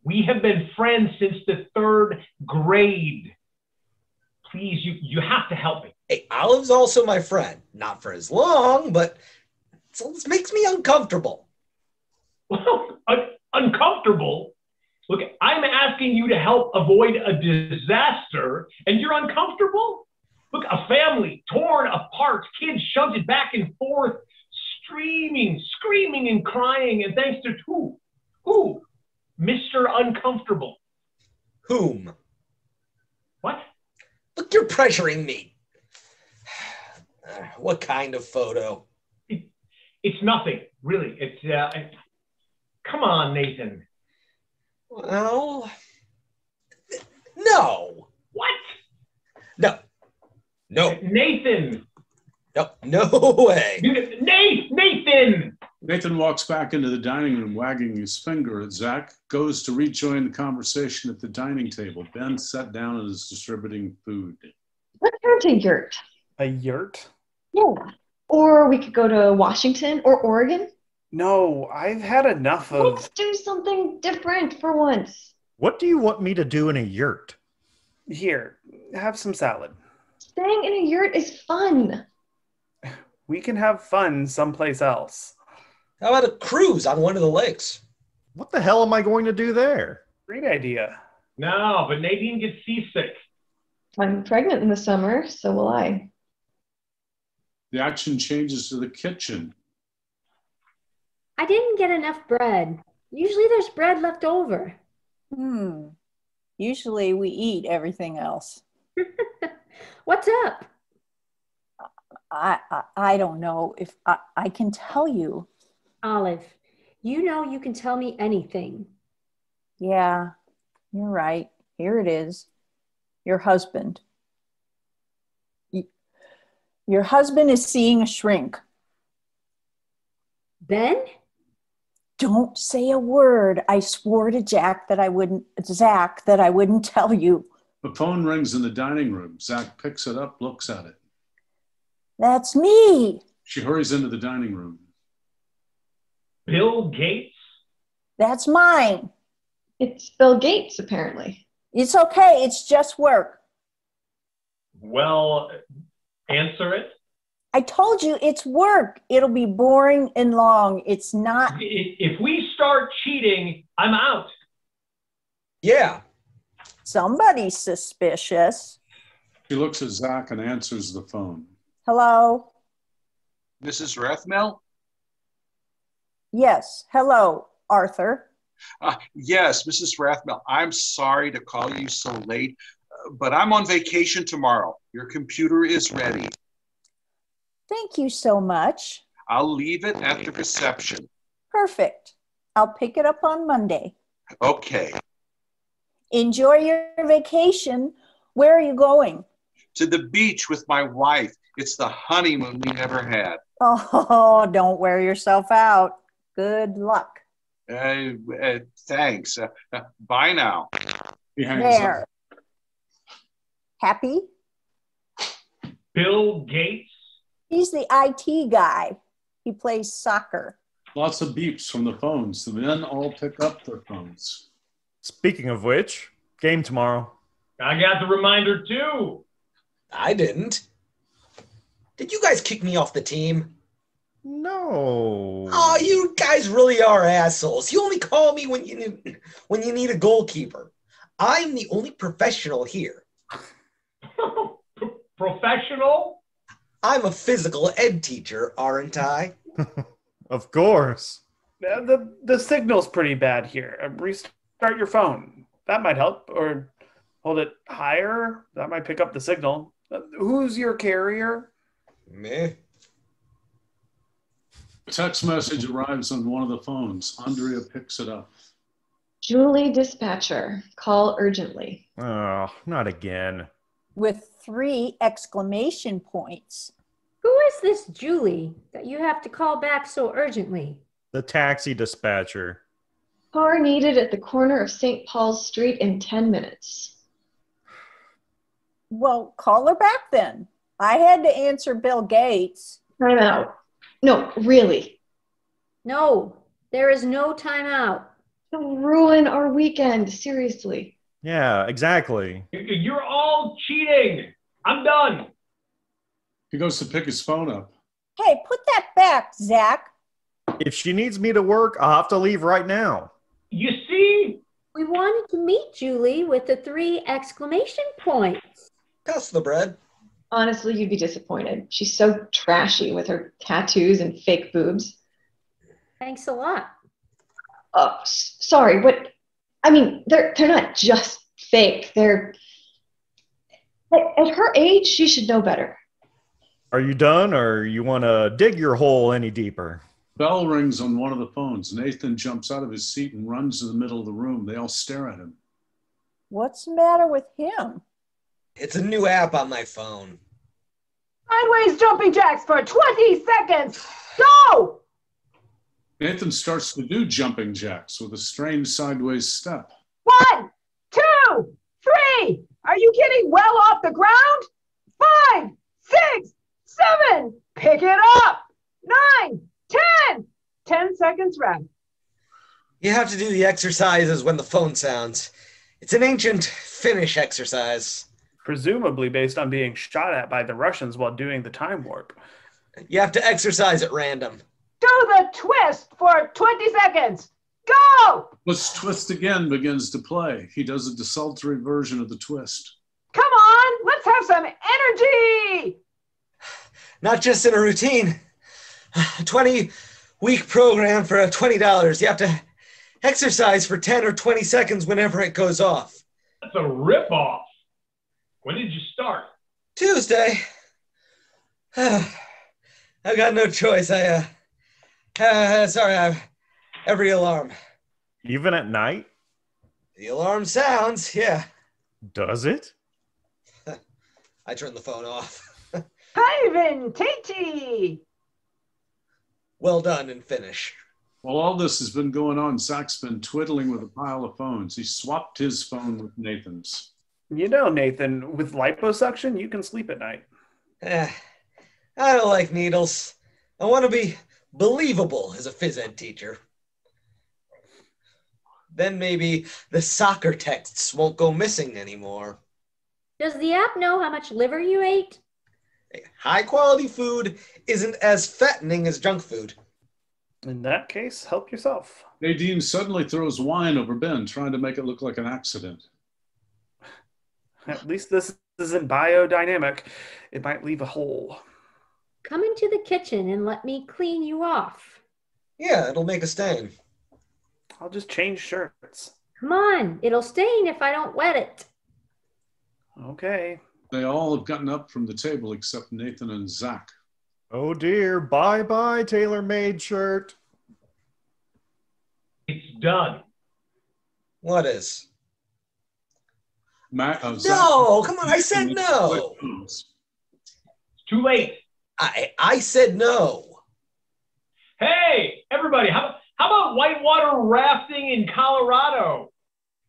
we have been friends since the 3rd grade. Please, you have to help me. Hey, Olive's also my friend. Not for as long, but this makes me uncomfortable. Well, uncomfortable? Look, I'm asking you to help avoid a disaster, and you're uncomfortable? Look, a family torn apart, kids shoved back and forth, screaming and crying, and thanks to who? Who? Mr. Uncomfortable. Whom? What? Look, you're pressuring me. What kind of photo? It's nothing, really. Come on, Nathan. Well, no. What? No. Nathan. No way. Nathan! Nathan walks back into the dining room, wagging his finger at Zach, goes to rejoin the conversation at the dining table. Ben sat down and is distributing food. Let's go to yurt. A yurt? Yeah. Or we could go to Washington or Oregon. No, I've had enough of... Let's do something different for once. What do you want me to do in a yurt? Here, have some salad. Staying in a yurt is fun. We can have fun someplace else. How about a cruise on one of the lakes? What the hell am I going to do there? Great idea. No, but Nadine gets seasick. I'm pregnant in the summer, so will I. The action changes to the kitchen. I didn't get enough bread. Usually there's bread left over. Usually we eat everything else. What's up? I don't know if I can tell you. Olive, you know you can tell me anything. Yeah, you're right. Here it is. Your husband. Your husband is seeing a shrink. Ben? Don't say a word. I swore to Zach that I wouldn't tell you. The phone rings in the dining room. Zach picks it up, looks at it. That's me. She hurries into the dining room. Bill Gates? That's mine. It's Bill Gates, apparently. It's okay. It's just work. Well, answer it. I told you it's work. It'll be boring and long. It's not. If we start cheating, I'm out. Yeah. Somebody's suspicious. She looks at Zach and answers the phone. Hello? Mrs. Rathmel? Yes. Hello, Arthur. Yes, Mrs. Rathmel. I'm sorry to call you so late, but I'm on vacation tomorrow. Your computer is ready. Thank you so much. I'll leave it at the reception. Perfect. I'll pick it up on Monday. Okay. Enjoy your vacation. Where are you going? To the beach with my wife. It's the honeymoon we never had. Oh, don't wear yourself out. Good luck. Thanks. Bye now. He hangs There. up. Happy? Bill Gates? He's the IT guy. He plays soccer. Lots of beeps from the phones. The men all pick up their phones. Speaking of which, game tomorrow. I got the reminder too. I didn't. Did you guys kick me off the team? No. Oh, you guys really are assholes. You only call me when you need a goalkeeper. I'm the only professional here. professional. I'm a physical ed teacher, aren't I? Of course. The signal's pretty bad here. Restart your phone. That might help. Or hold it higher. That might pick up the signal. Who's your carrier? Me. A text message arrives on one of the phones. Andrea picks it up. Julie dispatcher, call urgently. Oh, not again. With 3 exclamation points. Who is this Julie that you have to call back so urgently? The taxi dispatcher. Car needed at the corner of St. Paul's Street in 10 minutes. Well, call her back then. I had to answer Bill Gates. Time out. No, really. No, there is no timeout. You'll ruin our weekend, seriously. Yeah, exactly. You're all cheating. I'm done. He goes to pick his phone up. Hey, put that back, Zach. If she needs me to work, I'll have to leave right now. You see? We wanted to meet Julie with the 3 exclamation points. Pass the bread. Honestly, you'd be disappointed. She's so trashy with her tattoos and fake boobs. Thanks a lot. Sorry, what? I mean, they're not just fake. They're at her age, she should know better. Are you done, or you want to dig your hole any deeper? Bell rings on one of the phones. Nathan jumps out of his seat and runs to the middle of the room. They all stare at him. What's the matter with him? It's a new app on my phone. Sideways jumping jacks for 20 seconds. Go! Nathan starts to do jumping jacks with a strange sideways step. 1, 2, 3. Are you getting well off the ground? 5, 6, 7. Pick it up. 9, 10. 10 seconds rest. You have to do the exercises when the phone sounds. It's an ancient Finnish exercise. Presumably based on being shot at by the Russians while doing the time warp. You have to exercise at random. Do the twist for 20 seconds. Go! Let's Twist Again begins to play. He does a desultory version of the twist. Come on, let's have some energy. Not just in a routine. A 20-week program for $20. You have to exercise for 10 or 20 seconds whenever it goes off. That's a ripoff. When did you start? Tuesday. I got no choice. Every alarm. Even at night? The alarm sounds, yeah. Does it? I turn the phone off. Ivan Tatey. Well done in Finnish. While all this has been going on, Zach's been twiddling with a pile of phones. He swapped his phone with Nathan's. You know, Nathan, with liposuction, you can sleep at night. I don't like needles. I want to be believable as a phys ed teacher. Then maybe the soccer texts won't go missing anymore. Does the app know how much liver you ate? High quality food isn't as fattening as junk food. In that case, help yourself. Nadine suddenly throws wine over Ben, trying to make it look like an accident. At least this isn't biodynamic. It might leave a hole. Come into the kitchen and let me clean you off. Yeah, it'll make a stain. I'll just change shirts. Come on, it'll stain if I don't wet it. Okay. They all have gotten up from the table except Nathan and Zach. Oh dear, bye-bye, tailor-made shirt. It's done. What is? Zach, no, come on, I said no. It's too late. I said no. Hey, everybody, how about whitewater rafting in Colorado?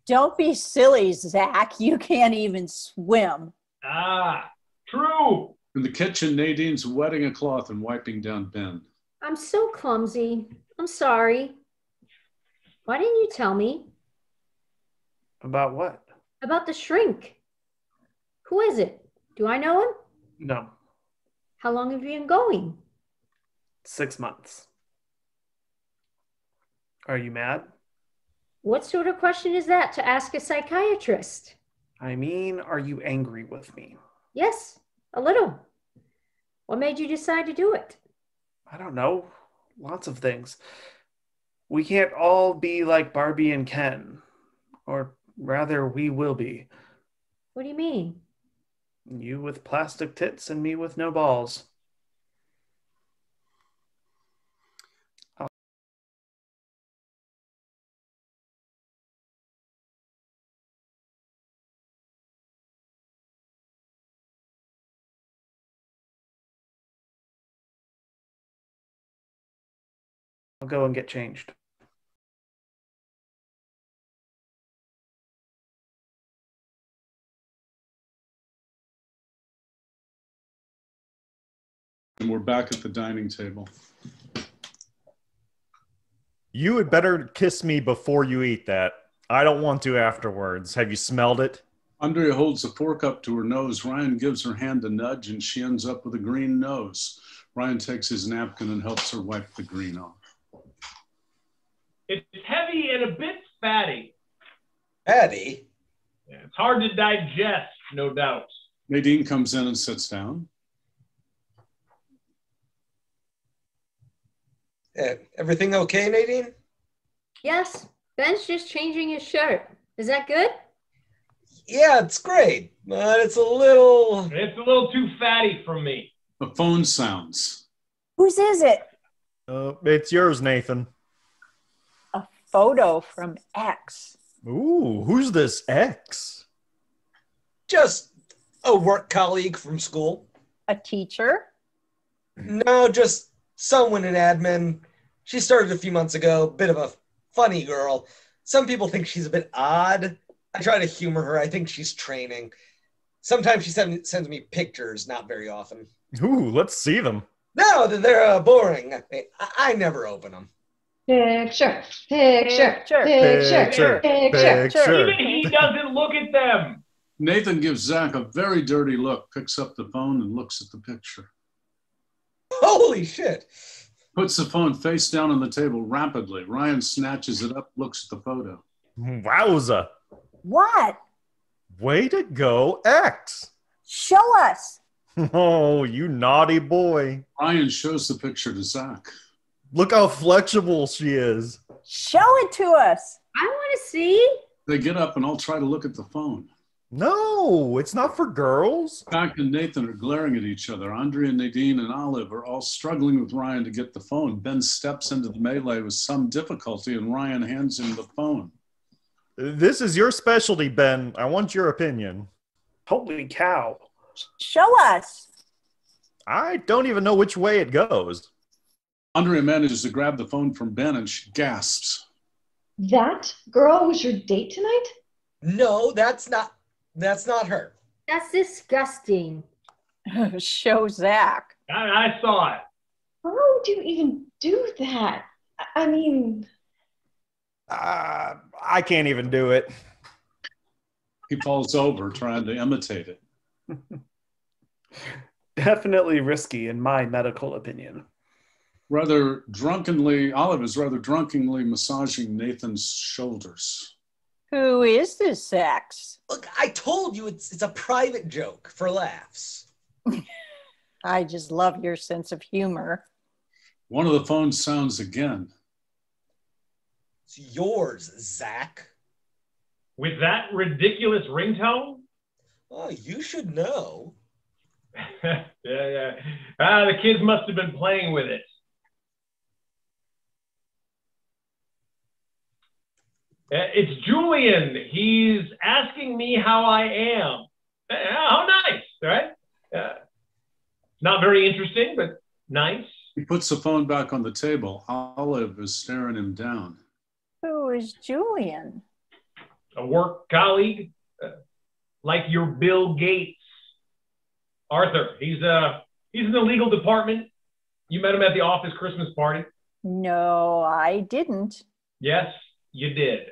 Don't be silly, Zach. You can't even swim. Ah, true. In the kitchen, Nadine's wetting a cloth and wiping down Ben. I'm so clumsy. I'm sorry. Why didn't you tell me? About what? About the shrink. Who is it? Do I know him? No. How long have you been going? 6 months. Are you mad? What sort of question is that to ask a psychiatrist? I mean, are you angry with me? Yes, A little. What made you decide to do it? I don't know. Lots of things. We can't all be like Barbie and Ken. Or rather, we will be. What do you mean? You with plastic tits and me with no balls. I'll go and get changed. And we're back at the dining table. You had better kiss me before you eat that. I don't want to afterwards. Have you smelled it? Andrea holds the fork up to her nose. Ryan gives her hand a nudge, and she ends up with a green nose. Ryan takes his napkin and helps her wipe the green off. It's heavy and a bit fatty. Fatty? Yeah, it's hard to digest, no doubt. Nadine comes in and sits down. Everything okay, Nadine? Yes, Ben's just changing his shirt. Is that good? Yeah, it's great, but it's a little too fatty for me. The phone sounds. Whose is it? It's yours, Nathan. A photo from X. Ooh, who's this X? Just a work colleague from school. A teacher? No, just someone in admin. She started a few months ago, bit of a funny girl. Some people think she's a bit odd. I try to humor her. I think she's training. Sometimes she sends me pictures, not very often. Ooh, let's see them. No, they're boring. I never open them. Picture, picture, picture, picture. Even he doesn't look at them. Nathan gives Zach a very dirty look, picks up the phone and looks at the picture. Holy shit. Puts the phone face down on the table rapidly. Ryan snatches it up, looks at the photo. Wowza. What? Way to go, X. Show us. Oh, you naughty boy. Ryan shows the picture to Zach. Look how flexible she is. Show it to us. I want to see. They get up and all try to look at the phone. No, it's not for girls. Zach and Nathan are glaring at each other. Andrea, Nadine, and Olive are all struggling with Ryan to get the phone. Ben steps into the melee with some difficulty, and Ryan hands him the phone. This is your specialty, Ben. I want your opinion. Holy cow. Show us. I don't even know which way it goes. Andrea manages to grab the phone from Ben, and she gasps. That girl was your date tonight? No, that's not her. That's disgusting. Show Zach. I saw it. How would you even do that? I mean... I can't even do it. He falls over trying to imitate it. Definitely risky in my medical opinion. Olive is rather drunkenly massaging Nathan's shoulders. Who is this X? Look, I told you it's a private joke for laughs. I just love your sense of humor. One of the phones sounds again. It's yours, Zach. With that ridiculous ringtone? Oh, you should know. Yeah. The kids must have been playing with it. It's Julian. He's asking me how I am. How nice, right? Not very interesting, but nice. He puts the phone back on the table. Olive is staring him down. Who is Julian? A work colleague, like your Bill Gates. Arthur, he's in the legal department. You met him at the office Christmas party. No, I didn't. Yes, you did.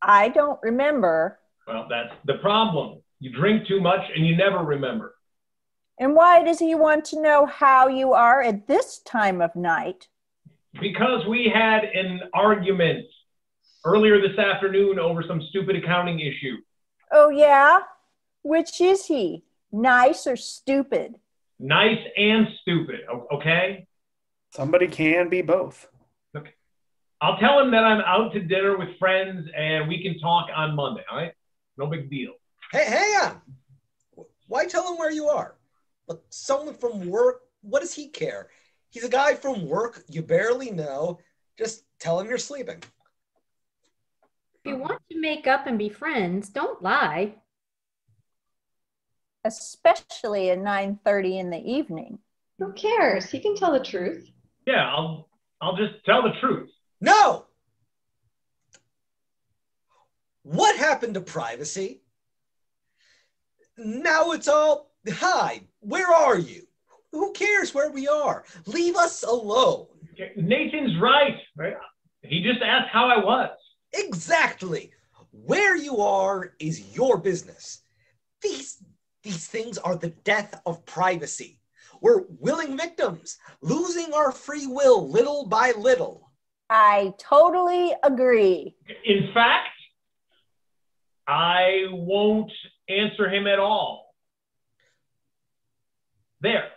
I don't remember. Well, that's the problem. You drink too much and you never remember. And why does he want to know how you are at this time of night? Because we had an argument earlier this afternoon over some stupid accounting issue. Oh, yeah? Which is he? Nice or stupid? Nice and stupid, okay? Somebody can be both. Okay. I'll tell him that I'm out to dinner with friends and we can talk on Monday, all right? No big deal. Hey, hang on. Why tell him where you are? Look, someone from work, what does he care? He's a guy from work you barely know. Just tell him you're sleeping. If you want to make up and be friends, don't lie. Especially at 9:30 in the evening. Who cares? He can tell the truth. Yeah, I'll just tell the truth. No! What happened to privacy? Now it's all, hi, where are you? Who cares where we are? Leave us alone. Nathan's right? He just asked how I was. Exactly. Where you are is your business. These things are the death of privacy. We're willing victims, losing our free will little by little. I totally agree. In fact, I won't answer him at all. There.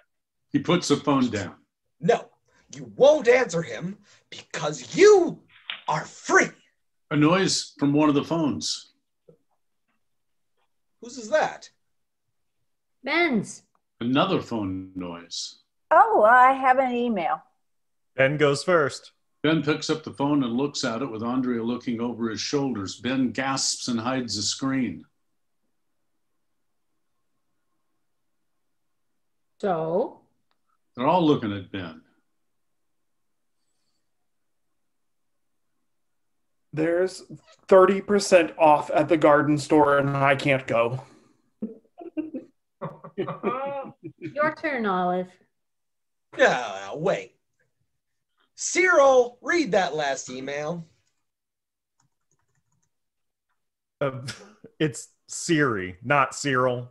He puts the phone down. No, you won't answer him because you are free. A noise from one of the phones. Whose is that? Ben's. Another phone noise. Oh, I have an email. Ben goes first. Ben picks up the phone and looks at it with Andrea looking over his shoulders. Ben gasps and hides the screen. So? They're all looking at Ben. There's 30% off at the garden store and I can't go. Your turn, Olive. No, wait. Cyril, read that last email. It's Siri, not Cyril.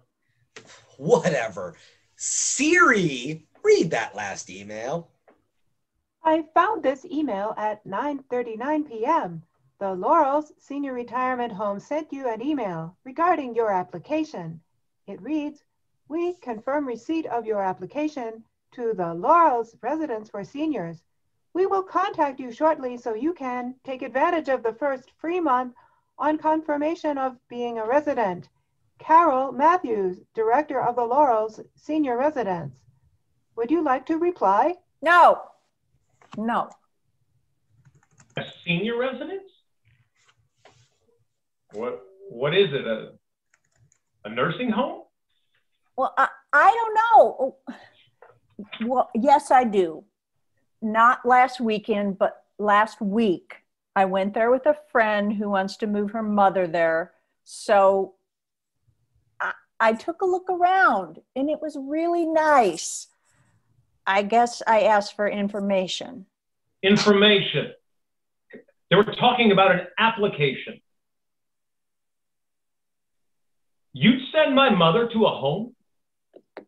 Whatever. Siri, read that last email. I found this email at 9:39 p.m. The Laurels Senior Retirement Home sent you an email regarding your application. It reads, "We confirm receipt of your application to the Laurels Residence for Seniors. We will contact you shortly so you can take advantage of the first free month on confirmation of being a resident. Carol Matthews, Director of the Laurels Senior Residence." Would you like to reply? No. No. A senior residence? What is it? A nursing home? Well, I don't know. Well, yes, I do. Not last weekend, but last week. I went there with a friend who wants to move her mother there. So I took a look around and it was really nice. I guess I asked for information. Information. They were talking about an application. You'd send my mother to a home?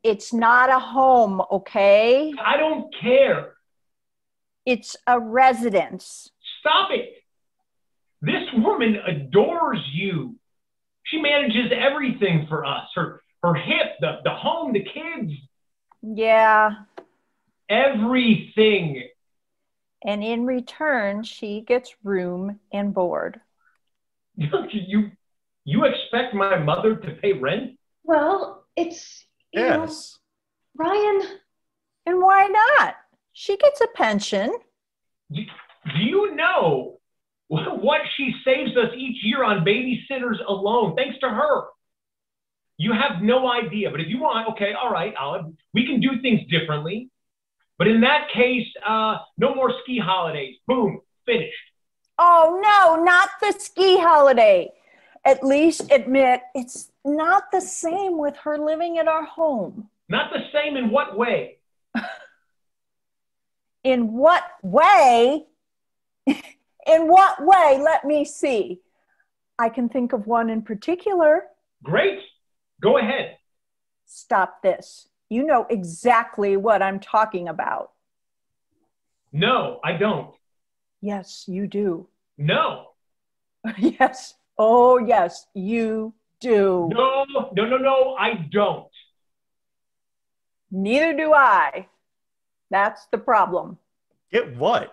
It's not a home, okay? I don't care. It's a residence. Stop it. This woman adores you. She manages everything for us. Her hip, the home, the kids. Yeah. Everything. And in return, she gets room and board. You expect my mother to pay rent? Well, it's, you know, Ryan. And why not? She gets a pension. Do you know what she saves us each year on babysitters alone, thanks to her? You have no idea. But if you want, okay, all right, Olive, we can do things differently. But in that case, no more ski holidays. Boom, finished. Oh, no, not the ski holiday. At least admit it's not the same with her living at our home. Not the same in what way? In what way? In what way? Let me see. I can think of one in particular. Great. Go ahead. Stop this. You know exactly what I'm talking about. No, I don't. Yes, you do. No. Yes. Oh, yes, you do. No, I don't. Neither do I. That's the problem. Get what?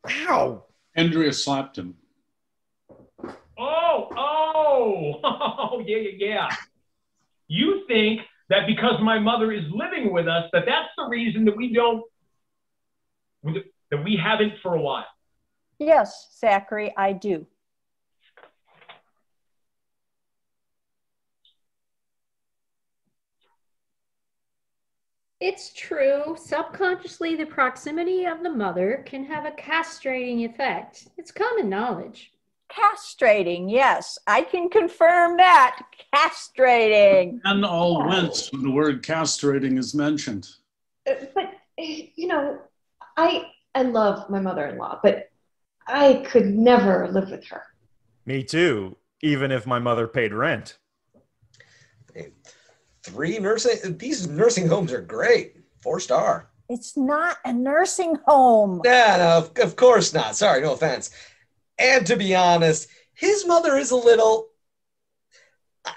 Ow! Andrea slapped him. Oh, yeah. You think that because my mother is living with us, that's the reason that we haven't for a while. Yes, Zachary, I do. It's true. Subconsciously, the proximity of the mother can have a castrating effect. It's common knowledge. Castrating, yes, I can confirm that. Castrating. And all wince when the word castrating is mentioned. But, you know, I love my mother-in-law, but I could never live with her. Me too, even if my mother paid rent. These nursing homes are great. 4-star. It's not a nursing home. No, of course not. Sorry, no offense. And to be honest, his mother is a little...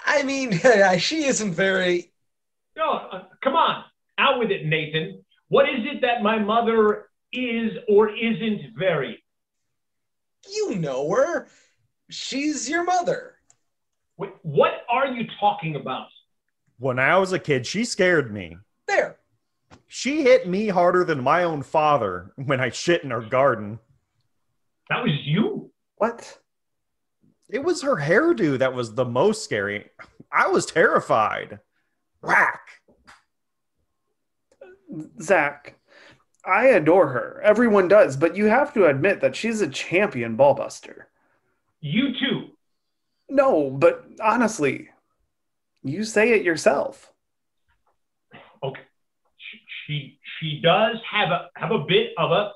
I mean, she isn't very... No, come on. Out with it, Nathan. What is it that my mother is or isn't very? You know her. She's your mother. Wait, what are you talking about? When I was a kid, she scared me. There. She hit me harder than my own father when I shit in her garden. That was you? What? It was her hairdo that was the most scary. I was terrified. Whack. Zach, I adore her. Everyone does, but you have to admit that she's a champion ballbuster. You too. No, but honestly, you say it yourself. Okay. She does have a bit of a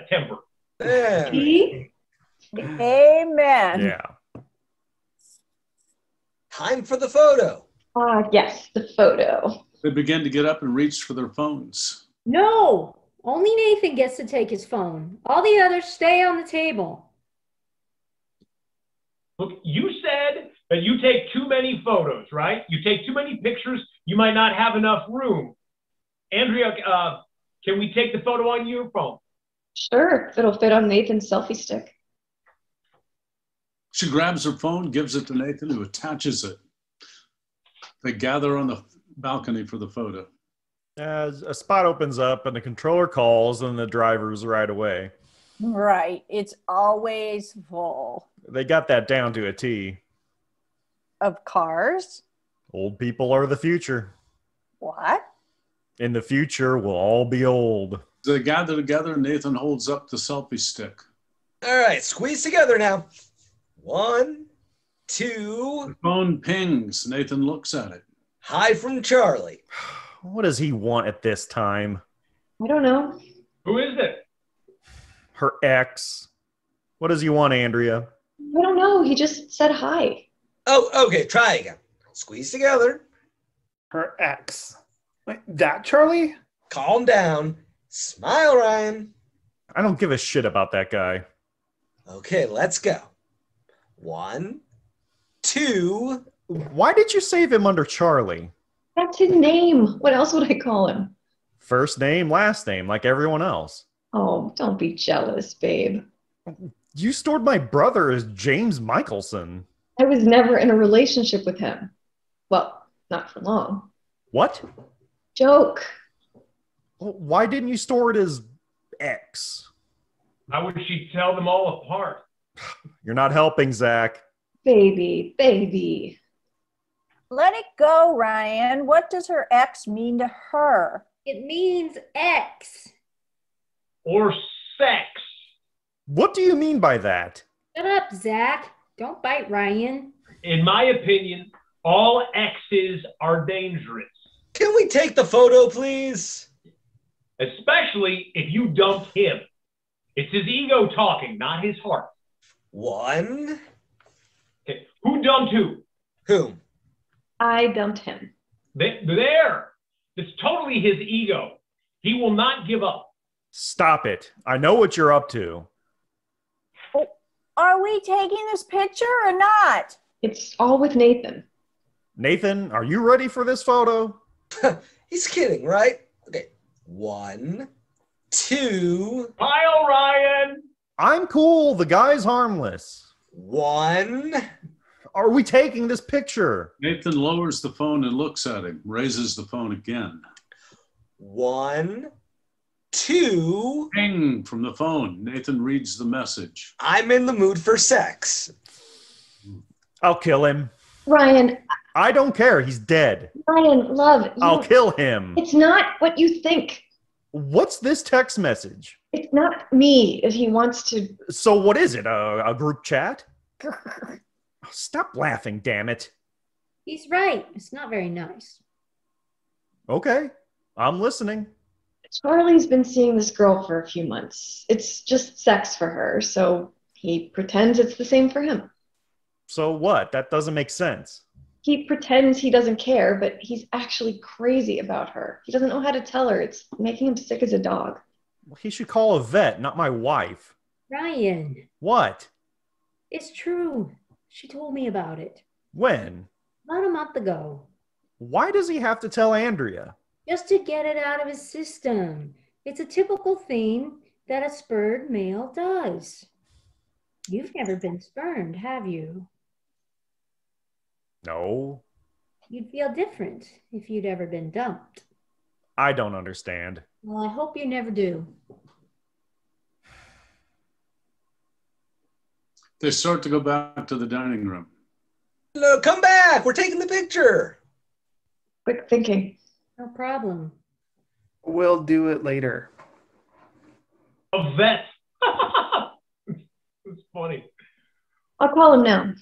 temper. Yeah. Amen. Yeah. Time for the photo. Yes, the photo. They began to get up and reach for their phones. No, only Nathan gets to take his phone. All the others stay on the table. Look, you said that you take too many photos, right? You take too many pictures, you might not have enough room. Andrea, can we take the photo on your phone? Sure, if it'll fit on Nathan's selfie stick. She grabs her phone, gives it to Nathan, who attaches it. They gather on the balcony for the photo. As a spot opens up and the controller calls and the driver's right away. Right. It's always full. They got that down to a T. Of cars? Old people are the future. What? In the future, we'll all be old. They gather together and Nathan holds up the selfie stick. All right, squeeze together now. 1, 2. The phone pings. Nathan looks at it. Hi from Charlie. What does he want at this time? I don't know. Who is it? Her ex. What does he want, Andrea? I don't know. He just said hi. Oh, okay, try again. Squeeze together. Her ex. Wait, that Charlie? Calm down. Smile, Ryan. I don't give a shit about that guy. Okay, let's go. 1, 2. Why did you save him under Charlie? That's his name. What else would I call him? First name, last name, like everyone else. Oh, don't be jealous, babe. You stored my brother as James Michelson. I was never in a relationship with him. Well, not for long. What? Joke. Why didn't you store it as X? How would she tell them all apart? You're not helping, Zach. Baby. Let it go, Ryan. What does her ex mean to her? It means X. Or sex. What do you mean by that? Shut up, Zach. Don't bite Ryan. In my opinion, all exes are dangerous. Can we take the photo, please? Especially if you dumped him. It's his ego talking, not his heart. 1. Okay. Who dumped who? Whom? I dumped him. There. It's totally his ego. He will not give up. Stop it. I know what you're up to. Are we taking this picture or not? It's all with Nathan. Nathan, are you ready for this photo? He's kidding, right? Okay. 1, 2. Kyle Ryan. I'm cool. The guy's harmless. 1. Are we taking this picture? Nathan lowers the phone and looks at him, raises the phone again. 1, 2. Ping from the phone. Nathan reads the message. I'm in the mood for sex. I'll kill him. Ryan, I don't care. He's dead. Ryan, love. I'll kill him. It's not what you think. What's this text message? It's not me if he wants to. So what is it? A group chat? Stop laughing, damn it. He's right. It's not very nice. Okay, I'm listening. Charlie's been seeing this girl for a few months. It's just sex for her, so he pretends it's the same for him. So what? That doesn't make sense. He pretends he doesn't care, but he's actually crazy about her. He doesn't know how to tell her. It's making him sick as a dog. Well, he should call a vet, not my wife. Ryan, What? it's true. She told me about it. When? About a month ago. Why does he have to tell Andrea? Just to get it out of his system. It's a typical thing that a spurred male does. You've never been spurned, have you? No, You'd feel different if you'd ever been dumped. I don't understand. Well, I hope you never do. They start to go back to the dining room. No, come back. We're taking the picture. Quick thinking. No problem. We'll do it later. A vet. It's funny. I'll call him now.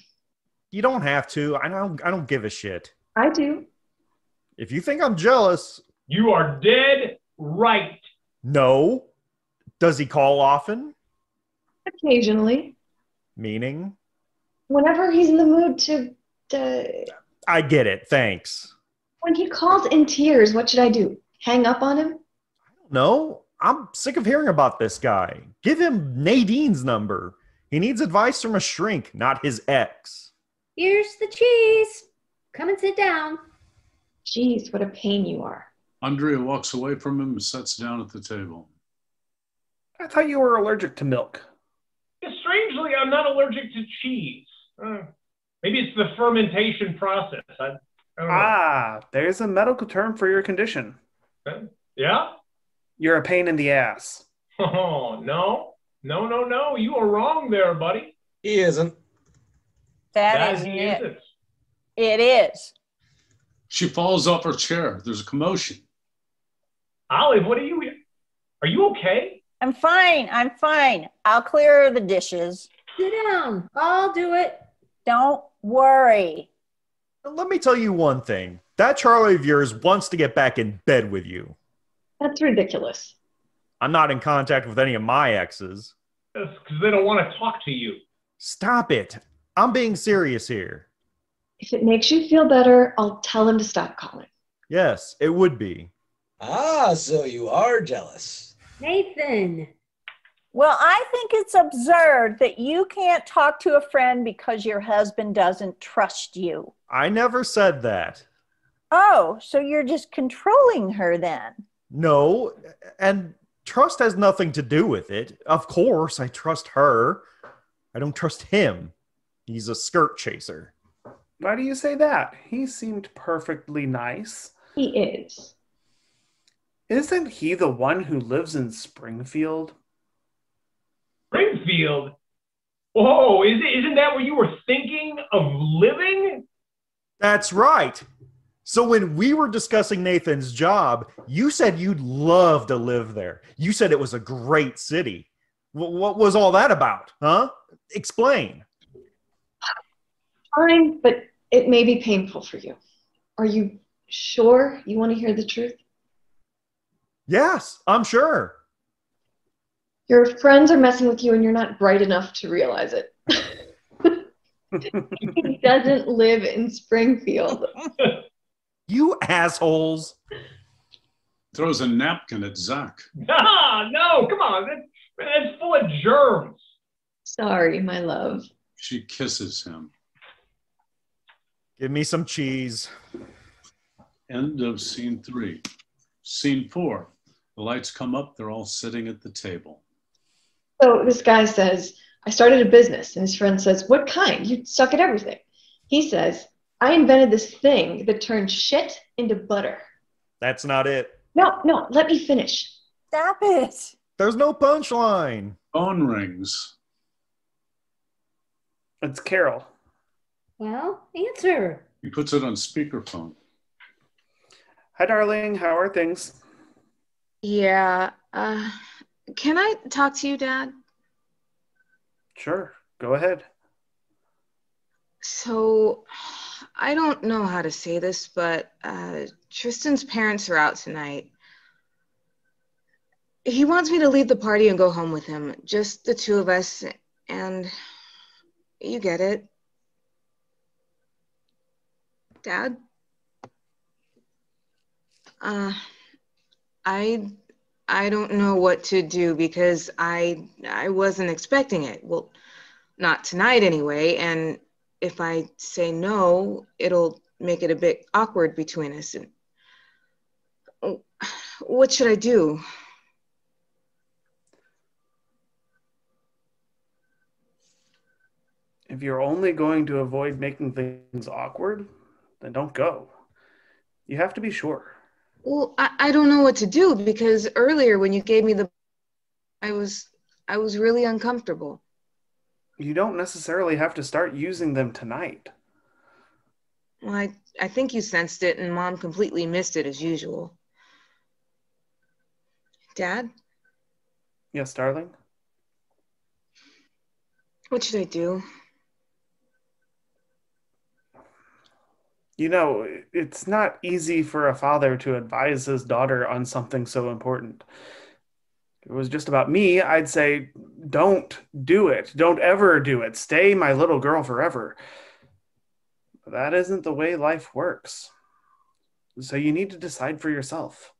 You don't have to. I don't give a shit. I do. If you think I'm jealous, You are dead right. no. Does he call often? Occasionally. Meaning? Whenever he's in the mood to I get it. Thanks. when he calls in tears, what should I do? Hang up on him? No, I'm sick of hearing about this guy. Give him Nadine's number. He needs advice from a shrink, not his ex. Here's the cheese. Come and sit down. Jeez, what a pain you are. Andrea walks away from him and sits down at the table. I thought you were allergic to milk. Yeah, strangely, I'm not allergic to cheese. Maybe it's the fermentation process. I don't know. Ah, there's a medical term for your condition. Yeah? You're a pain in the ass. Oh, no. No. You are wrong there, buddy. He isn't. That isn't he it. isn't. It is. She falls off her chair. There's a commotion. Olive, what are you okay? I'm fine. I'll clear the dishes. Sit down. I'll do it. Don't worry. Let me tell you one thing. That Charlie of yours wants to get back in bed with you. That's ridiculous. I'm not in contact with any of my exes. That's because they don't want to talk to you. Stop it. I'm being serious here. If it makes you feel better, I'll tell him to stop calling. Yes, it would be. Ah, so you are jealous. Nathan. Well, I think it's absurd that you can't talk to a friend because your husband doesn't trust you. I never said that. Oh, so you're just controlling her then? No, and trust has nothing to do with it. Of course, I trust her. I don't trust him. He's a skirt chaser. Why do you say that? He seemed perfectly nice. He is. Isn't he the one who lives in Springfield? Springfield? Whoa, isn't that where you were thinking of living? That's right. So when we were discussing Nathan's job, you said you'd love to live there. You said it was a great city. What was all that about, huh? Explain. Fine, but it may be painful for you. Are you sure you want to hear the truth? Yes, I'm sure. Your friends are messing with you and you're not bright enough to realize it. He doesn't live in Springfield. You assholes. Throws a napkin at Zach. Ah, no, come on. That's full of germs. Sorry, my love. She kisses him. Give me some cheese. End of scene 3. Scene 4. The lights come up. They're all sitting at the table. So this guy says, I started a business. And his friend says, what kind? You suck at everything. He says, I invented this thing that turns shit into butter. That's not it. No, let me finish. Stop it. There's no punchline. Phone rings. It's Carol. Well, answer. He puts it on speakerphone. Hi, darling. How are things? Yeah, can I talk to you, Dad? Sure, go ahead. So, I don't know how to say this, but Tristan's parents are out tonight. He wants me to leave the party and go home with him, just the two of us, and you get it. Dad? I don't know what to do because I wasn't expecting it. Well, not tonight anyway, and if I say no, it'll make it a bit awkward between us. And what should I do? If you're only going to avoid making things awkward, then don't go. You have to be sure. Well, I don't know what to do because earlier when you gave me I was really uncomfortable. You don't necessarily have to start using them tonight. Well, I think you sensed it and Mom completely missed it as usual. Dad? Yes, darling? What should I do? You know, it's not easy for a father to advise his daughter on something so important. If it was just about me, I'd say, don't do it. Don't ever do it. Stay my little girl forever. But that isn't the way life works. So you need to decide for yourself.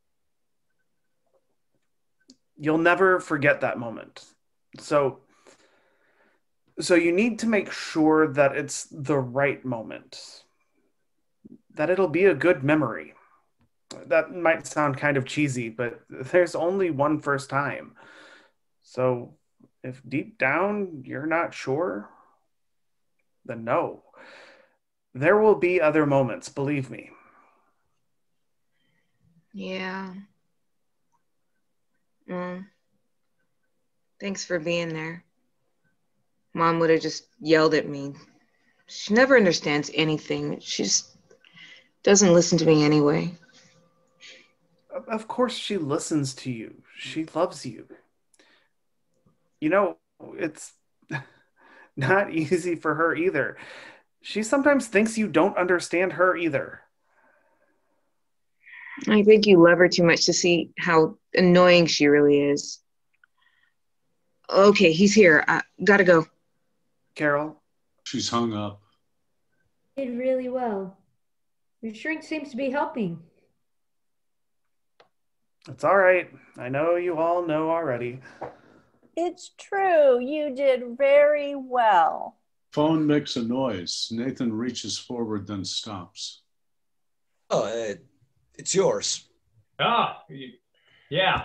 You'll never forget that moment. So you need to make sure that it's the right moment, that it'll be a good memory. That might sound kind of cheesy, but there's only one first time. So if deep down you're not sure, then no. There will be other moments, believe me. Yeah. Thanks for being there. Mom would have just yelled at me. She never understands anything. She just doesn't listen to me anyway. Of course she listens to you. She loves you. You know, it's not easy for her either. She sometimes thinks you don't understand her either. I think you love her too much to see how annoying she really is. Okay, he's here. Gotta go. Carol? She's hung up. Did really well. Your shrink seems to be helping. It's all right. I know you all know already. It's true. You did very well. Phone makes a noise. Nathan reaches forward, then stops. Oh, it's yours. Yeah.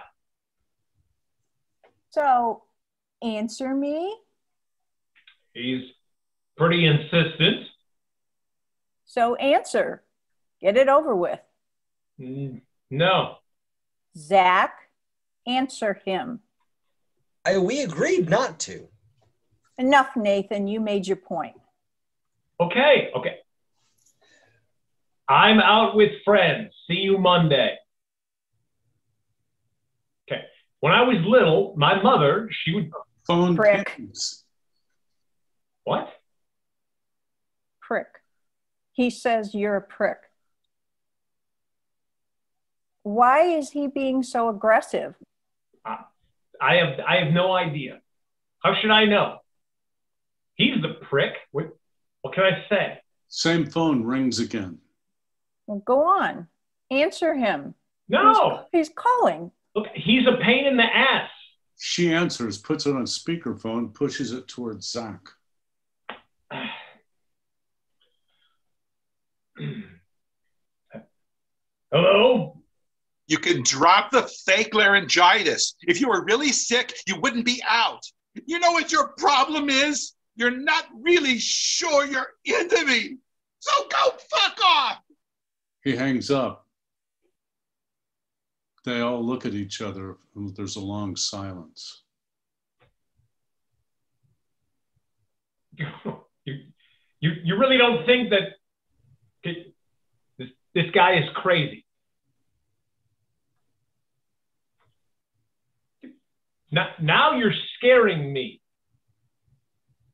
So, answer me. He's pretty insistent. So answer. Get it over with. No. Zach, answer him. We agreed not to. Enough, Nathan. You made your point. Okay. I'm out with friends. See you Monday. Okay. When I was little, my mother, she would... Phone Prick. pings. What? Prick. He says you're a prick. Why is he being so aggressive? I have no idea. How should I know? He's the prick. What can I say? Same phone rings again. Well, go on. Answer him. No. He's calling. Look, he's a pain in the ass. She answers, puts it on speakerphone, pushes it towards Zach. Hello? You can drop the fake laryngitis. If you were really sick, you wouldn't be out. You know what your problem is? You're not really sure you're into me. So go fuck off. He hangs up. They all look at each other, and there's a long silence. You really don't think that this guy is crazy? Now you're scaring me.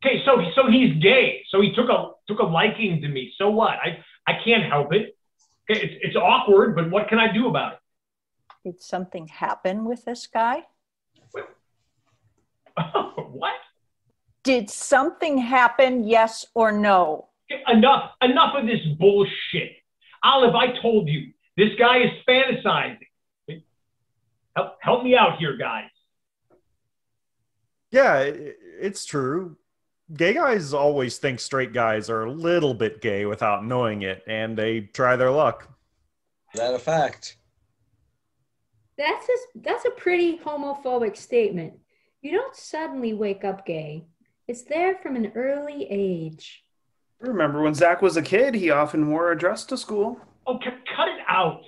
Okay, so he's gay. So he took a liking to me. So what? I can't help it. Okay, it's awkward, but what can I do about it? Did something happen with this guy? What? Did something happen, yes or no? Okay, enough of this bullshit. Olive, I told you, this guy is fantasizing. Help me out here, guys. Yeah, it's true. Gay guys always think straight guys are a little bit gay without knowing it, and they try their luck. Is that a fact? That's a pretty homophobic statement. You don't suddenly wake up gay. It's there from an early age. Remember when Zach was a kid, he often wore a dress to school. Oh, cut it out.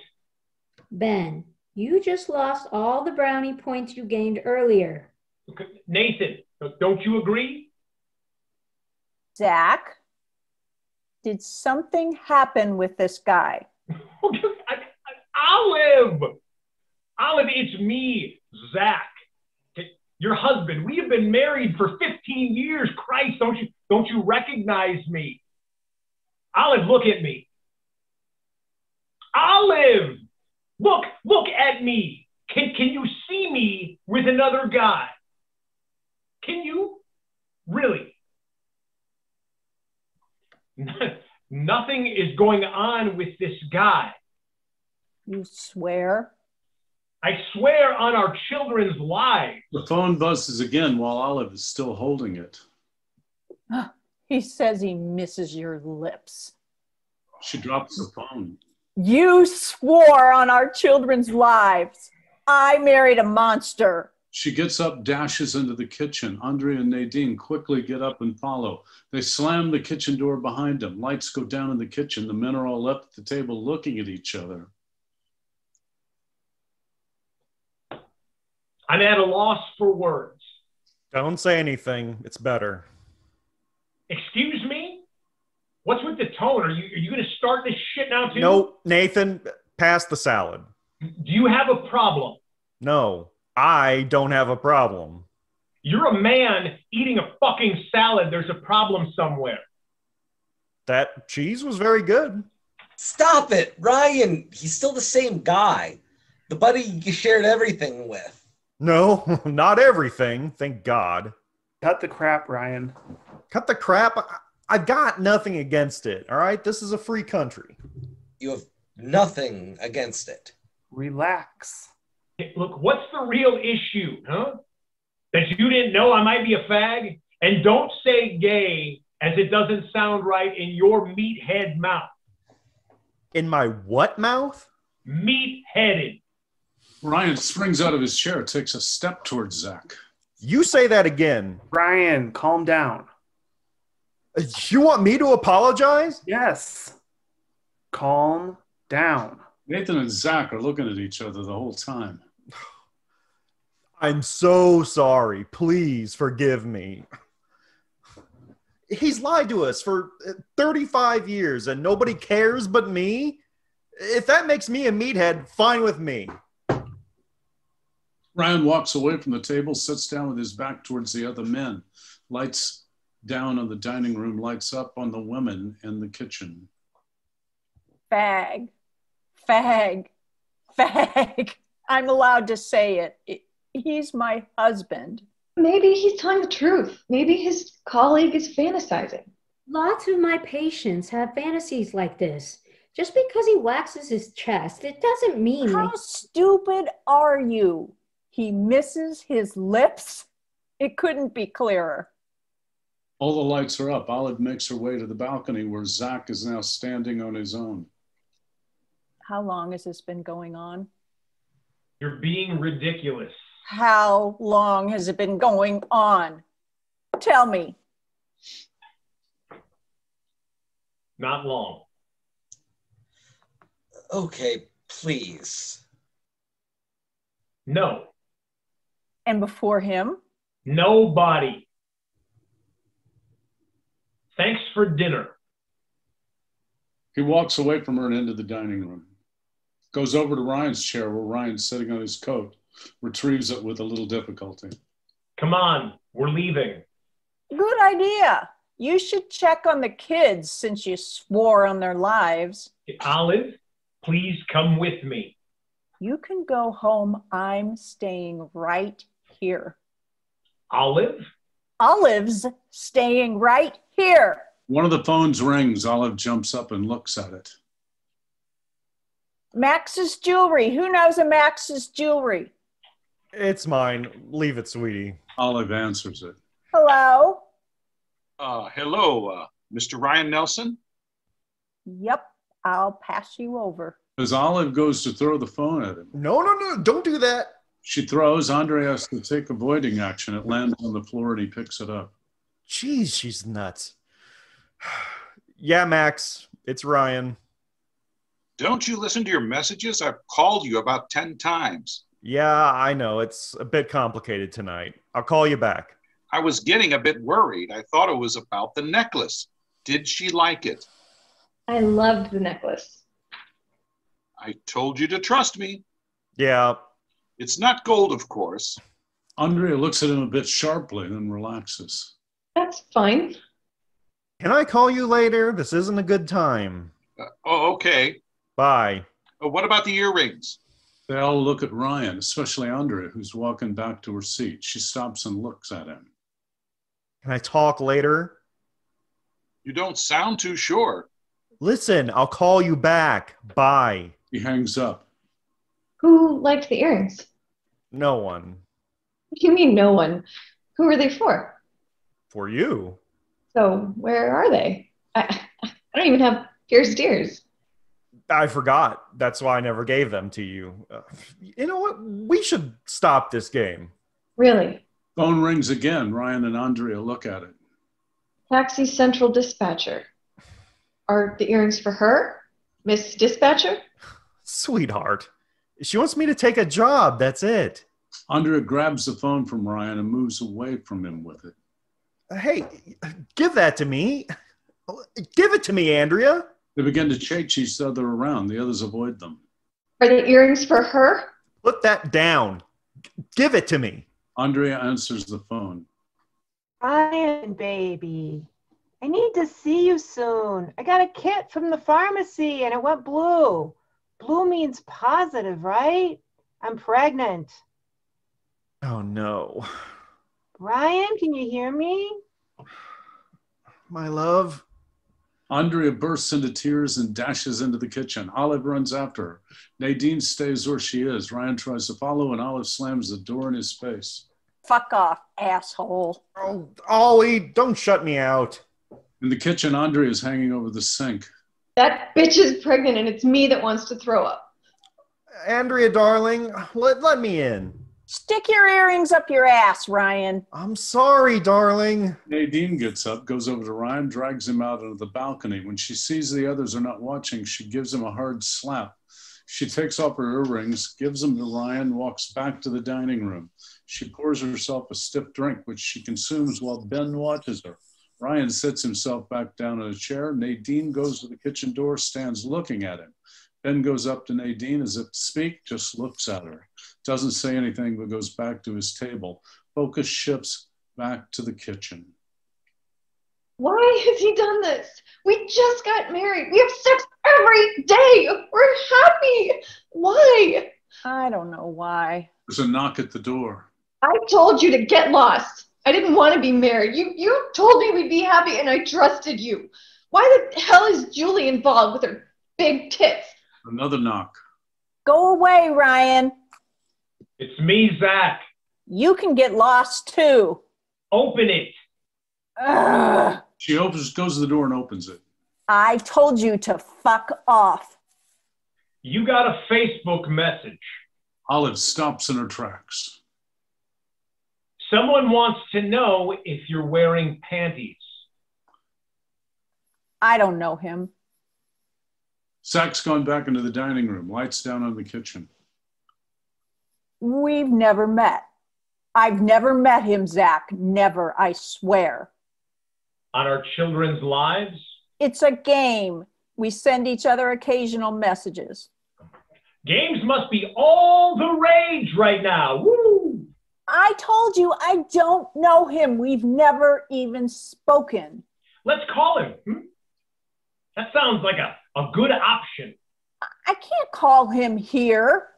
Ben, you just lost all the brownie points you gained earlier. Nathan, don't you agree? Zach, did something happen with this guy? Olive, it's me, Zach. Your husband. We have been married for 15 years. Christ, don't you recognize me? Olive, look at me. Olive, look at me. Can you see me with another guy? Can you? Really? Nothing is going on with this guy. You swear? I swear on our children's lives. The phone buzzes again while Olive is still holding it. He says he misses your lips. She drops the phone. You swore on our children's lives. I married a monster. She gets up, dashes into the kitchen. Andre and Nadine quickly get up and follow. They slam the kitchen door behind them. Lights go down in the kitchen. The men are all up at the table looking at each other. I'm at a loss for words. Don't say anything. It's better. Excuse me? What's with the tone? Are you going to start this shit now too? No, Nathan, pass the salad. Do you have a problem? No, I don't have a problem. You're a man eating a fucking salad. There's a problem somewhere. That cheese was very good. Stop it, Ryan. He's still the same guy. The buddy you shared everything with. No, not everything, thank God. Cut the crap, Ryan. Cut the crap? I've got nothing against it, all right? This is a free country. You have nothing against it. Relax. Hey, look, what's the real issue, huh? That you didn't know I might be a fag? And don't say gay, as it doesn't sound right in your meathead mouth. In my what mouth? Meat-headed. Ryan springs out of his chair, takes a step towards Zach. You say that again. Ryan, calm down. You want me to apologize? Yes. Calm down. Nathan and Zach are looking at each other the whole time. I'm so sorry. Please forgive me. He's lied to us for 35 years and nobody cares but me. If that makes me a meathead, fine with me. Ryan walks away from the table, sits down with his back towards the other men. Lights down on the dining room, lights up on the women in the kitchen. Fag. Fag. Fag. I'm allowed to say it. He's my husband. Maybe he's telling the truth. Maybe his colleague is fantasizing. Lots of my patients have fantasies like this. Just because he waxes his chest, it doesn't mean... How stupid are you? He misses his lips? It couldn't be clearer. All the lights are up. Olive makes her way to the balcony where Zach is now standing on his own. How long has this been going on? You're being ridiculous. How long has it been going on? Tell me. Not long. Okay, please. No. And before him? Nobody. Thanks for dinner. He walks away from her and into the dining room. Goes over to Ryan's chair where Ryan's sitting on his coat. Retrieves it with a little difficulty. Come on, we're leaving. Good idea. You should check on the kids since you swore on their lives. Olive, please come with me. You can go home. I'm staying right here. Olive? Olive's staying right here. One of the phones rings. Olive jumps up and looks at it. Max's jewelry. Who knows a Max's jewelry? It's mine. Leave it, sweetie. Olive answers it. Hello? Hello, Mr. Ryan Nelson? Yep, I'll pass you over. As Olive goes to throw the phone at him. No, don't do that. She throws. Andre has to take avoiding action. It lands on the floor and he picks it up. Jeez, she's nuts. Yeah, Max, it's Ryan. Don't you listen to your messages? I've called you about 10 times. Yeah, I know. It's a bit complicated tonight. I'll call you back. I was getting a bit worried. I thought it was about the necklace. Did she like it? I loved the necklace. I told you to trust me. Yeah. It's not gold, of course. Andrea looks at him a bit sharply, then relaxes. That's fine. Can I call you later? This isn't a good time. Okay. Bye. What about the earrings? They all look at Ryan, especially Andrea, who's walking back to her seat. She stops and looks at him. Can I talk later? You don't sound too sure. Listen, I'll call you back. Bye. He hangs up. Who liked the earrings? No one. What do you mean no one? Who are they for? For you. So where are they? I don't even have pierced ears. I forgot. That's why I never gave them to you. You know what? We should stop this game. Really? Phone rings again. Ryan and Andrea look at it. Taxi Central Dispatcher. Are the earrings for her? Miss Dispatcher? Sweetheart. She wants me to take a job. That's it. Andrea grabs the phone from Ryan and moves away from him with it. Hey, give that to me. Give it to me, Andrea. They begin to chase each other around. The others avoid them. Are the earrings for her? Put that down. Give it to me. Andrea answers the phone. Ryan, baby, I need to see you soon. I got a kit from the pharmacy and it went blue. Blue means positive, right? I'm pregnant. Oh, no. Ryan, can you hear me? My love. Andrea bursts into tears and dashes into the kitchen. Olive runs after her. Nadine stays where she is. Ryan tries to follow and Olive slams the door in his face. Fuck off, asshole. Oh, Ollie, don't shut me out. In the kitchen, Andrea is hanging over the sink. That bitch is pregnant and it's me that wants to throw up. Andrea, darling, let me in. Stick your earrings up your ass, Ryan. I'm sorry, darling. Nadine gets up, goes over to Ryan, drags him out onto the balcony. When she sees the others are not watching, she gives him a hard slap. She takes off her earrings, gives them to Ryan, walks back to the dining room. She pours herself a stiff drink, which she consumes while Ben watches her. Ryan sits himself back down in a chair. Nadine goes to the kitchen door, stands looking at him. Ben goes up to Nadine as if to speak, just looks at her. Doesn't say anything, but goes back to his table. Focus shifts back to the kitchen. Why has he done this? We just got married. We have sex every day. We're happy. Why? I don't know why. There's a knock at the door. I told you to get lost. I didn't want to be married. You told me we'd be happy and I trusted you. Why the hell is Julie involved with her big tits? Another knock. Go away, Ryan. It's me, Zach. You can get lost too. Open it. Ugh. She goes to the door and opens it. I told you to fuck off. You got a Facebook message. Olive stops in her tracks. Someone wants to know if you're wearing panties. I don't know him. Zach's gone back into the dining room, lights down on the kitchen. We've never met. I've never met him, Zach. Never, I swear. On our children's lives? It's a game. We send each other occasional messages. Games must be all the rage right now. Woo! I told you I don't know him. We've never even spoken. Let's call him. That sounds like a good option. I can't call him here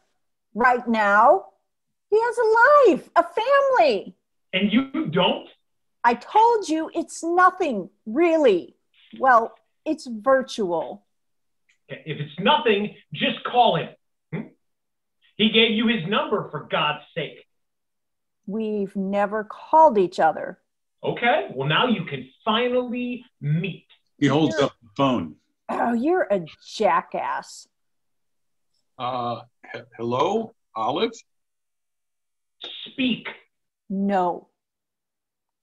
right now. He has a life, a family. And you don't? I told you it's nothing, really. Well, it's virtual. If it's nothing, just call him. He gave you his number, for God's sake. We've never called each other. Okay, well, now you can finally meet. He holds up the phone. Oh, you're a jackass. Hello, Olive? Speak. No.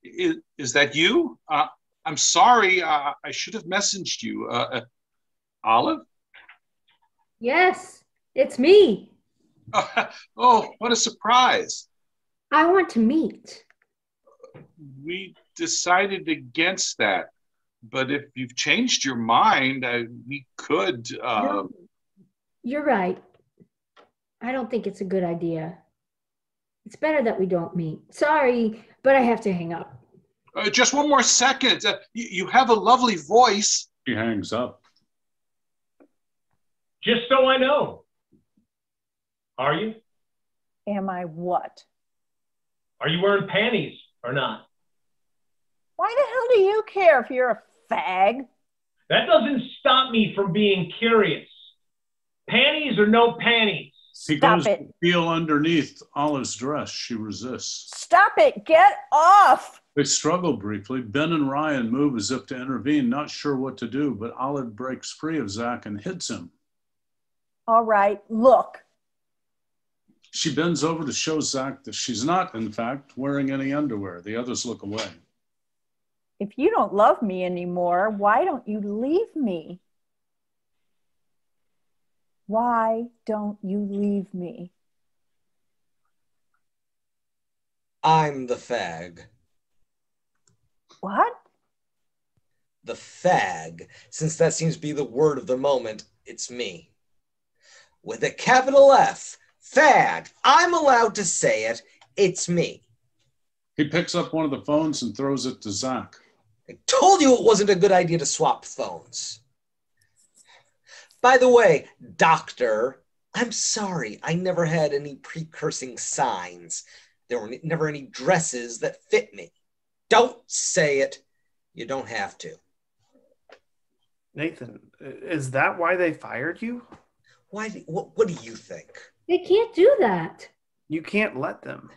Is that you? I'm sorry. I should have messaged you. Olive? Yes, it's me. Oh, what a surprise. I want to meet. We decided against that. But if you've changed your mind, we could. No, you're right. I don't think it's a good idea. It's better that we don't meet. Sorry, but I have to hang up. Just one more second. You have a lovely voice. She hangs up. Just so I know. Are you? Am I what? Are you wearing panties or not? Why the hell do you care if you're a fag? That doesn't stop me from being curious. Panties or no panties? He Stop goes it. to feel underneath Olive's dress. She resists. Stop it. Get off. They struggle briefly. Ben and Ryan move as if to intervene, not sure what to do, but Olive breaks free of Zach and hits him. All right, look. She bends over to show Zach that she's not, in fact, wearing any underwear. The others look away. If you don't love me anymore, why don't you leave me? Why don't you leave me? I'm the fag. What? The fag. Since that seems to be the word of the moment, it's me. With a capital F. Fag. I'm allowed to say it. It's me. He picks up one of the phones and throws it to Zach. I told you it wasn't a good idea to swap phones. By the way, doctor, I'm sorry. I never had any precursing signs. There were never any dresses that fit me. Don't say it. You don't have to. Nathan, is that why they fired you? Why? What do you think? They can't do that. You can't let them.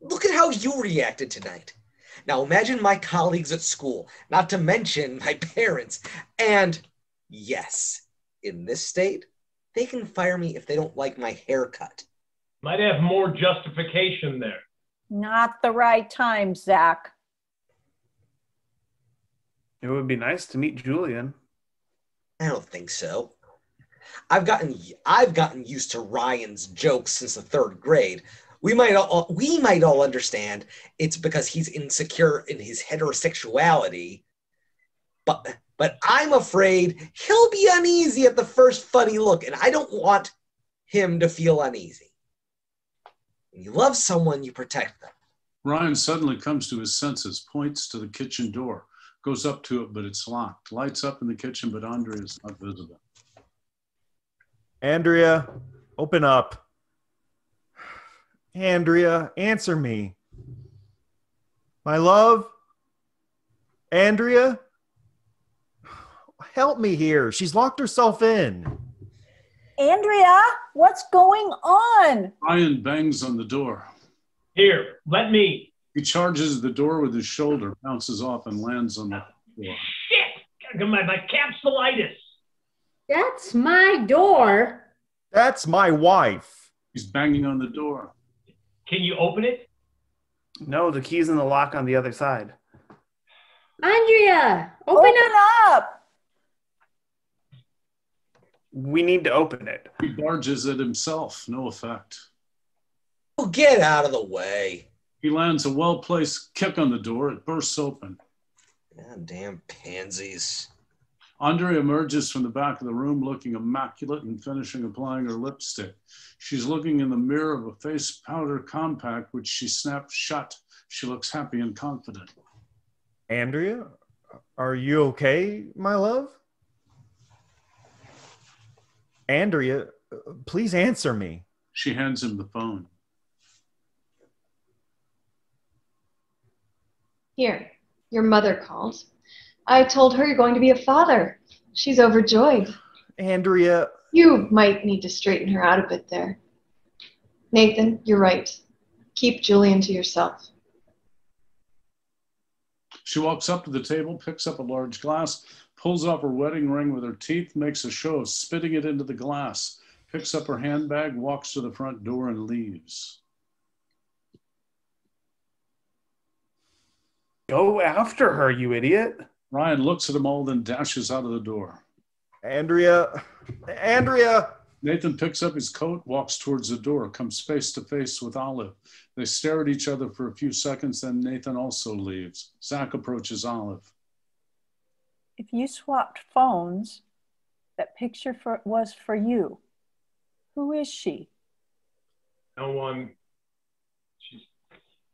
Look at how you reacted tonight. Now imagine my colleagues at school, not to mention my parents. And yes, in this state, they can fire me if they don't like my haircut. Might have more justification there. Not the right time, Zach. It would be nice to meet Julian. I don't think so. I've gotten used to Ryan's jokes since the 3rd grade. We might all understand it's because he's insecure in his heterosexuality. But I'm afraid he'll be uneasy at the first funny look, and I don't want him to feel uneasy. When you love someone, you protect them. Ryan suddenly comes to his senses, points to the kitchen door, goes up to it, but it's locked. Lights up in the kitchen, but Andrea is not visible. Andrea, open up. Andrea, answer me. My love? Andrea? Help me here. She's locked herself in. Andrea, what's going on? Ryan bangs on the door. Here, let me. He charges the door with his shoulder, bounces off, and lands on the floor. Shit! My capsulitis. That's my door. That's my wife. He's banging on the door. Can you open it? No, the key's in the lock on the other side. Andrea, open up. We need to open it. He barges it himself, no effect. Oh, get out of the way. He lands a well-placed kick on the door. It bursts open. God damn pansies. Andrea emerges from the back of the room looking immaculate and finishing applying her lipstick. She's looking in the mirror of a face powder compact, which she snaps shut. She looks happy and confident. Andrea, are you okay, my love? Andrea, please answer me. She hands him the phone. Here, your mother called. I told her you're going to be a father. She's overjoyed. Andrea. You might need to straighten her out a bit there. Nathan, you're right. Keep Julian to yourself. She walks up to the table, picks up a large glass, pulls off her wedding ring with her teeth, makes a show of spitting it into the glass, picks up her handbag, walks to the front door and leaves. Go after her, you idiot. Ryan looks at them all, then dashes out of the door. Andrea. Nathan picks up his coat, walks towards the door, comes face to face with Olive. They stare at each other for a few seconds, then Nathan also leaves. Zach approaches Olive. If you swapped phones, that picture was for you. Who is she? No one.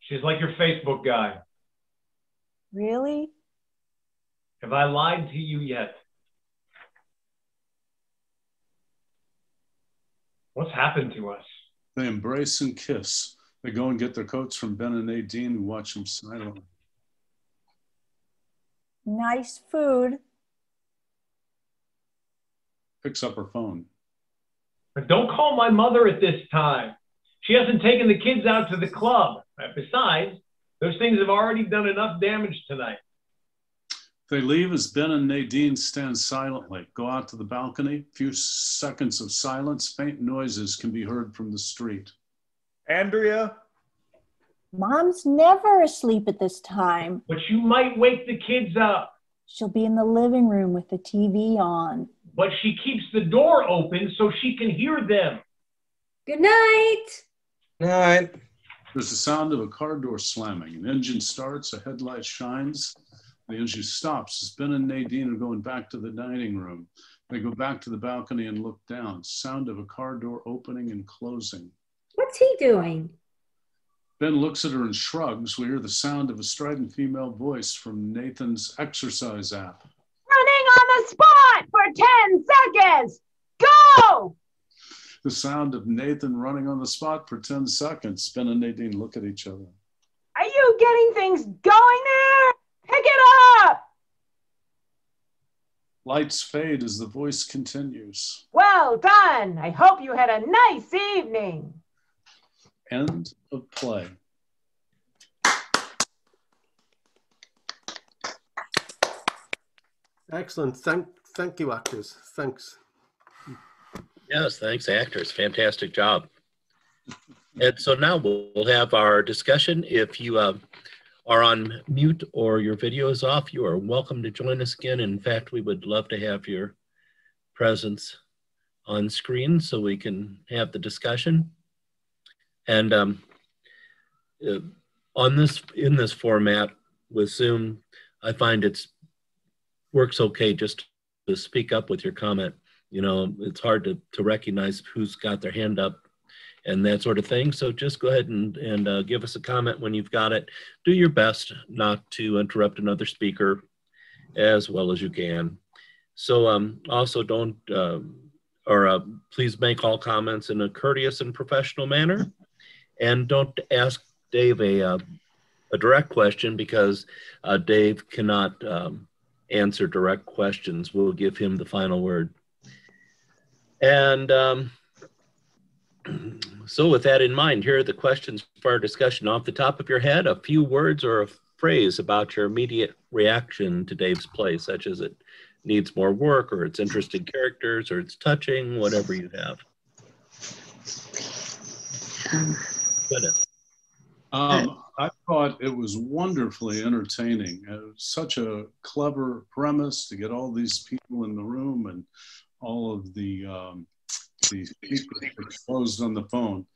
She's like your Facebook guy. Really? Have I lied to you yet? What's happened to us? They embrace and kiss. They go and get their coats from Ben and Nadine, who watch them silently. Nice food. Picks up her phone. But don't call my mother at this time. She hasn't taken the kids out to the club. Besides, those things have already done enough damage tonight. They leave as Ben and Nadine stand silently, go out to the balcony. Few seconds of silence, faint noises can be heard from the street. Andrea? Mom's never asleep at this time. But you might wake the kids up. She'll be in the living room with the TV on. But she keeps the door open so she can hear them. Good night. Night. There's the sound of a car door slamming. An engine starts, a headlight shines. The engine stops as Ben and Nadine are going back to the dining room. They go back to the balcony and look down. Sound of a car door opening and closing. What's he doing? Ben looks at her and shrugs. We hear the sound of a strident female voice from Nathan's exercise app. Running on the spot for 10 seconds. Go! The sound of Nathan running on the spot for 10 seconds. Ben and Nadine look at each other. Are you getting things going there? Pick it up! Lights fade as the voice continues. Well done. I hope you had a nice evening. End of play. Excellent. Thank you, actors. Thanks. Yes, thanks, actors. Fantastic job. And so now we'll have our discussion. If you are on mute or your video is off, you are welcome to join us again. In fact, we would love to have your presence on screen so we can have the discussion. And in this format with Zoom, I find works okay just to speak up with your comment. You know, it's hard to recognize who's got their hand up and that sort of thing. So just go ahead and give us a comment when you've got it. Do your best not to interrupt another speaker as well as you can. So also don't, please make all comments in a courteous and professional manner. And don't ask Dave a direct question because Dave cannot answer direct questions. We'll give him the final word. And so with that in mind, here are the questions for our discussion. Off the top of your head, a few words or a phrase about your immediate reaction to Dave's play, such as it needs more work, or it's interesting characters, or it's touching, whatever you have. I thought it was wonderfully entertaining. It was such a clever premise to get all these people in the room and all of the people exposed on the phone.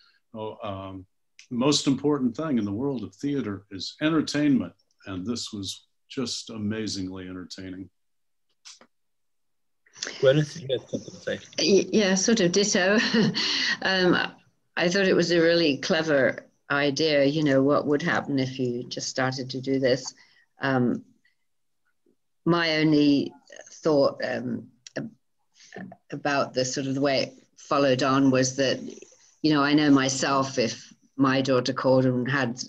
Most important thing in the world of theater is entertainment, and this was just amazingly entertaining. Gwyneth, you had something to say? Yeah, sort of ditto. I thought it was a really clever idea, you know, what would happen if you just started to do this. My only thought about the sort of the way it followed on was that, you know, I know myself, if my daughter called and had,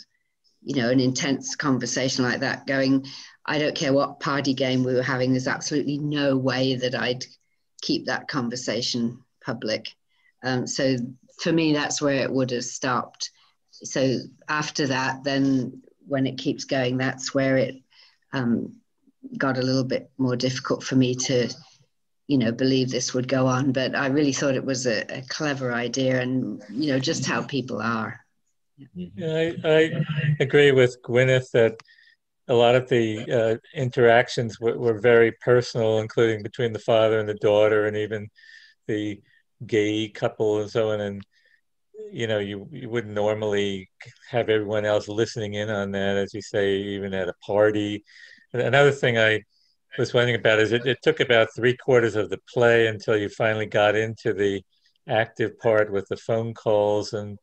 you know, an intense conversation like that going, I don't care what party game we were having, there's absolutely no way that I'd keep that conversation public. So for me, that's where it would have stopped. So after that, then when it keeps going, that's where it got a little bit more difficult for me to, you know, believe this would go on. But I really thought it was a clever idea, and, you know, just how people are. Yeah, I agree with Gwyneth that a lot of the interactions were very personal, including between the father and the daughter, and even the gay couple and so on. And, you know, you wouldn't normally have everyone else listening in on that, as you say, even at a party. And another thing I was wondering about is it took about 3/4 of the play until you finally got into the active part with the phone calls, and,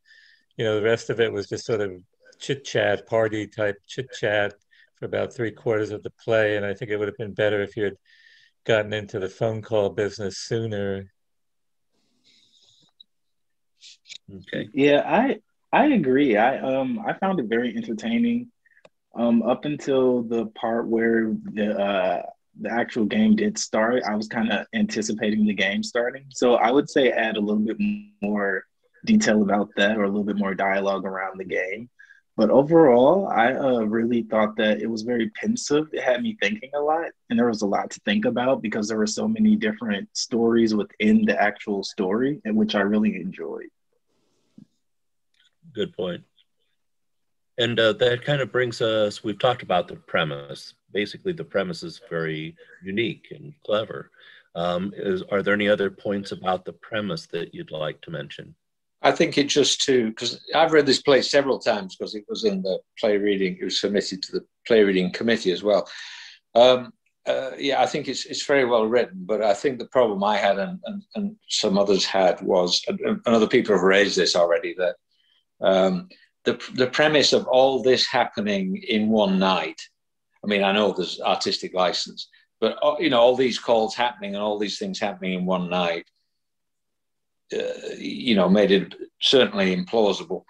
you know, the rest of it was just sort of chit-chat, party type chit-chat for about 3/4 of the play. And I think it would have been better if you had gotten into the phone call business sooner. Okay. Yeah, I agree. I found it very entertaining up until the part where the actual game did start. I was kind of anticipating the game starting, so I would say add a little bit more detail about that, or a little bit more dialogue around the game. But overall, I really thought that it was very pensive. It had me thinking a lot, and there was a lot to think about because there were so many different stories within the actual story, and which I really enjoyed. Good point. And that kind of brings us, we've talked about the premise. Basically, the premise is very unique and clever. Are there any other points about the premise that you'd like to mention? I think it just because I've read this play several times because it was in the play reading, it was submitted to the play reading committee as well. Yeah, I think it's very well written, but I think the problem I had and some others had was, and other people have raised this already, that the premise of all this happening in one night. I mean, I know there's artistic license, but you know, all these calls happening and all these things happening in one night, you know, made it certainly implausible.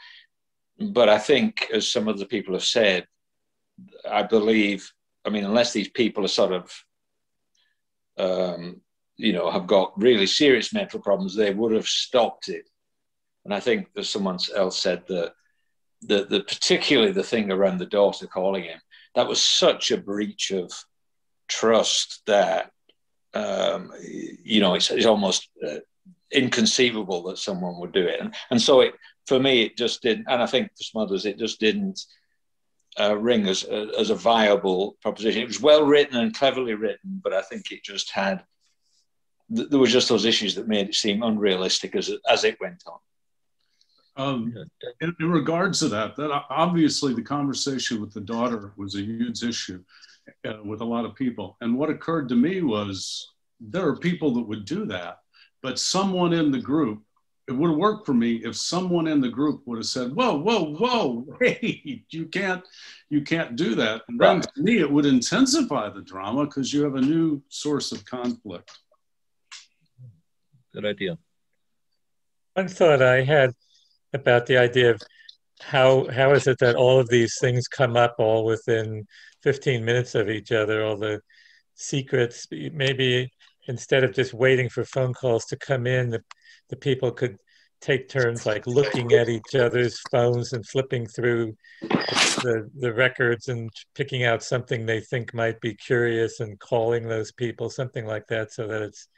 But I think, as some of the people have said, I believe, I mean, unless these people are sort of, you know, have got really serious mental problems, they would have stopped it. And I think, as someone else said, the particularly the thing around the daughter calling him, that was such a breach of trust that, you know, it's almost inconceivable that someone would do it. And so it, for me, it just didn't, and I think for some others, it just didn't ring as a viable proposition. It was well written and cleverly written, but I think it just had, there were just those issues that made it seem unrealistic as it went on. In regards to that obviously the conversation with the daughter was a huge issue with a lot of people. And what occurred to me was, there are people that would do that, but someone in the group, it would have worked for me if someone in the group would have said, whoa, wait, you can't do that. And then to me, it would intensify the drama because you have a new source of conflict. Good idea. One thought I had about the idea of how is it that all of these things come up all within 15 minutes of each other, all the secrets. Maybe instead of just waiting for phone calls to come in, the people could take turns like looking at each other's phones and flipping through the records and picking out something they think might be curious and calling those people, something like that, so that it's,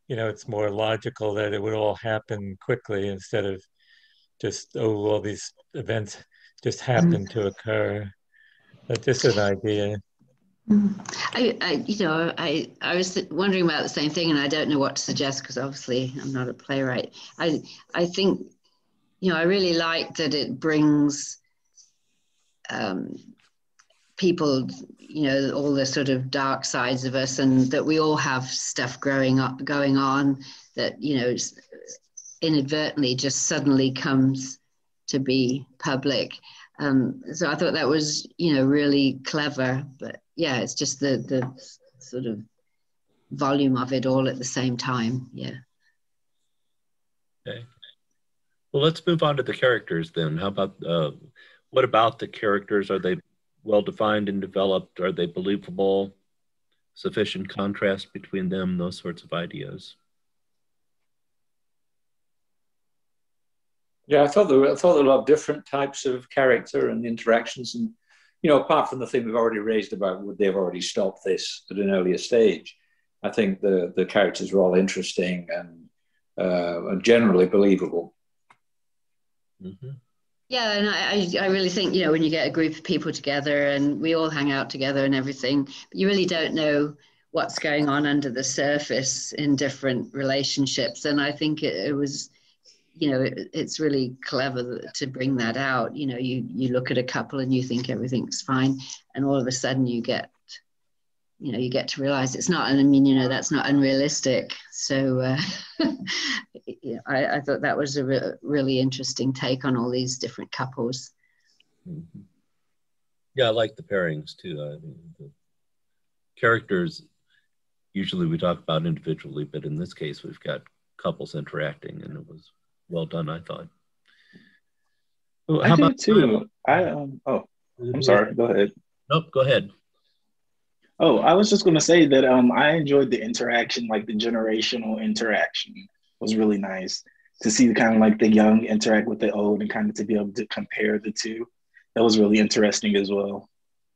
you know, it's more logical that it would all happen quickly instead of just, oh, all these events just happen to occur. But just an idea. I was wondering about the same thing, and I don't know what to suggest because obviously I'm not a playwright. I think, I really like that it brings people, all the sort of dark sides of us, and that we all have stuff going on that, inadvertently just suddenly comes to be public. So I thought that was, really clever, but yeah, it's just the sort of volume of it all at the same time. Yeah. Okay. Well, let's move on to the characters then. How about, what about the characters? Are they well-defined and developed? Are they believable? Sufficient contrast between them, those sorts of ideas? Yeah, I thought there were a lot of different types of character and interactions, and apart from the thing we've already raised about would they have already stopped this at an earlier stage, I think the characters were all interesting and generally believable. Mm-hmm. Yeah, and I really think, when you get a group of people together and we all hang out together and everything, you really don't know what's going on under the surface in different relationships. And I think it was, it's really clever to bring that out. You look at a couple and you think everything's fine, and all of a sudden you get to realize it's not. And I mean, that's not unrealistic. So I thought that was a really interesting take on all these different couples. Mm-hmm. Yeah, I like the pairings too. The characters, usually we talk about individually, but in this case, we've got couples interacting, and it was well done, I thought. Well, I did too. I'm sorry. Go ahead. Nope, go ahead. Oh, I was just going to say that I enjoyed the interaction, like the generational interaction was really nice to see kind of like the young interact with the old and kind of to be able to compare the two. That was really interesting as well.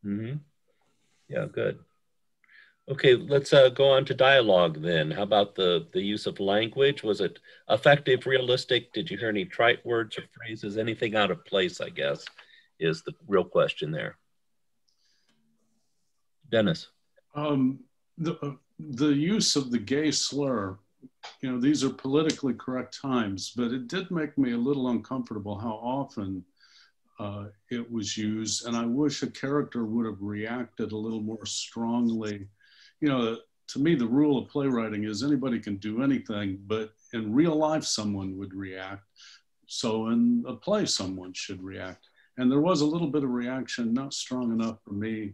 Mm-hmm. Yeah, good. Okay, let's go on to dialogue then. How about the use of language? Was it effective, realistic? Did you hear any trite words or phrases? Anything out of place, I guess, is the real question there. Dennis. The use of the gay slur, these are politically correct times, but it did make me a little uncomfortable how often it was used. And I wish a character would have reacted a little more strongly. To me, the rule of playwriting is anybody can do anything, but in real life, someone would react. So in a play, someone should react. And there was a little bit of reaction, not strong enough for me,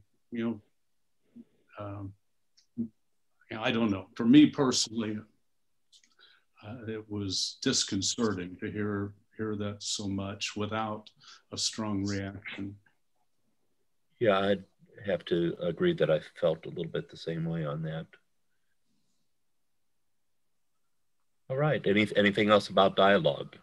I don't know. For me personally, it was disconcerting to hear that so much without a strong reaction. Yeah, I'd have to agree that I felt a little bit the same way on that. All right, anything else about dialogue?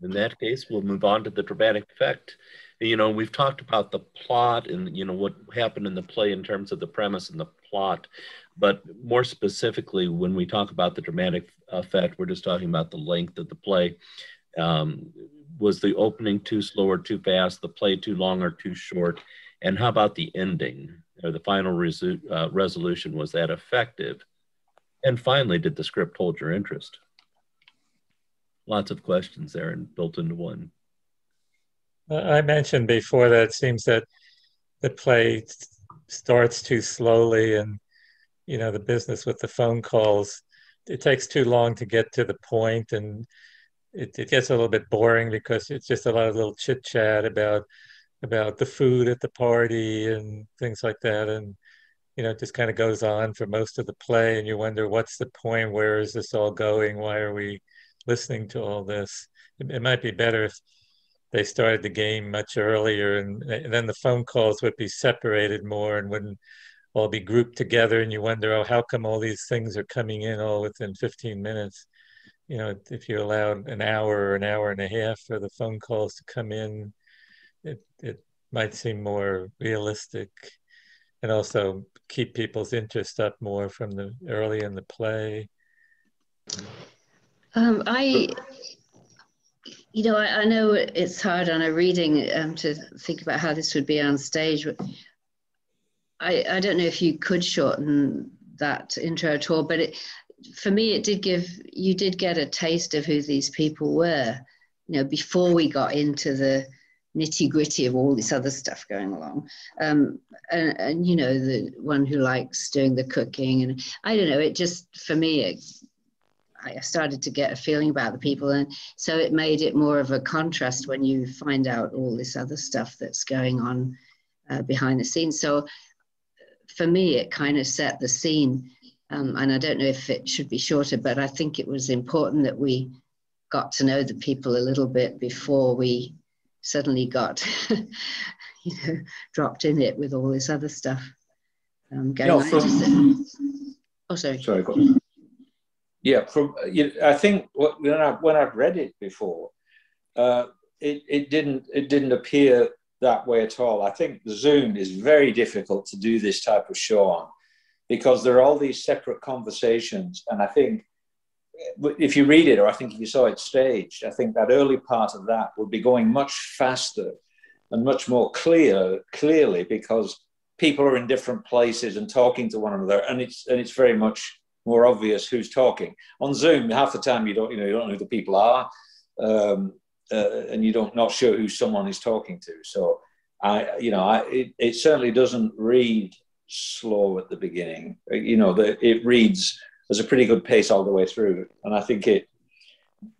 In that case, we'll move on to the dramatic effect. We've talked about the plot and, what happened in the play in terms of the premise and the plot, but more specifically, when we talk about the dramatic effect, we're just talking about the length of the play. Was the opening too slow or too fast, the play too long or too short? And how about the ending or the final resolution? Was that effective? And finally, did the script hold your interest? Lots of questions there and built into one. I mentioned before that it seems that the play starts too slowly, and the business with the phone calls, it takes too long to get to the point, and it gets a little bit boring because it's just a lot of little chit chat about the food at the party and things like that, and it just kind of goes on for most of the play, and you wonder what's the point, where is this all going, why are we listening to all this? It might be better if they started the game much earlier, and then the phone calls would be separated more and wouldn't all be grouped together, and you wonder, oh, how come all these things are coming in all within 15 minutes? you know, if you allowed an hour or an hour and a half for the phone calls to come in, it might seem more realistic, and also keep people's interest up more from the early in the play. I know it's hard on a reading to think about how this would be on stage. I don't know if you could shorten that intro at all, but for me, you did get a taste of who these people were, you know, before we got into the nitty gritty of all this other stuff going along. And you know, the one who likes doing the cooking, and I don't know, it just, for me, I started to get a feeling about the people, and so it made it more of a contrast when you find out all this other stuff that's going on behind the scenes. So for me, it kind of set the scene, and I don't know if it should be shorter, but I think it was important that we got to know the people a little bit before we suddenly got dropped in it with all this other stuff going on. Oh, sorry. Sorry, go on. Yeah, I think when I've read it before, it didn't appear that way at all. I think Zoom is very difficult to do this type of show on, because there are all these separate conversations, and I think if you read it, or I think if you saw it staged, I think that early part of that would be going much faster and much more clearly, because people are in different places and talking to one another, and it's very much more obvious who's talking. On Zoom, half the time you don't know who the people are, and you're not sure who someone is talking to. So it certainly doesn't read slow at the beginning. It reads as a pretty good pace all the way through, and I think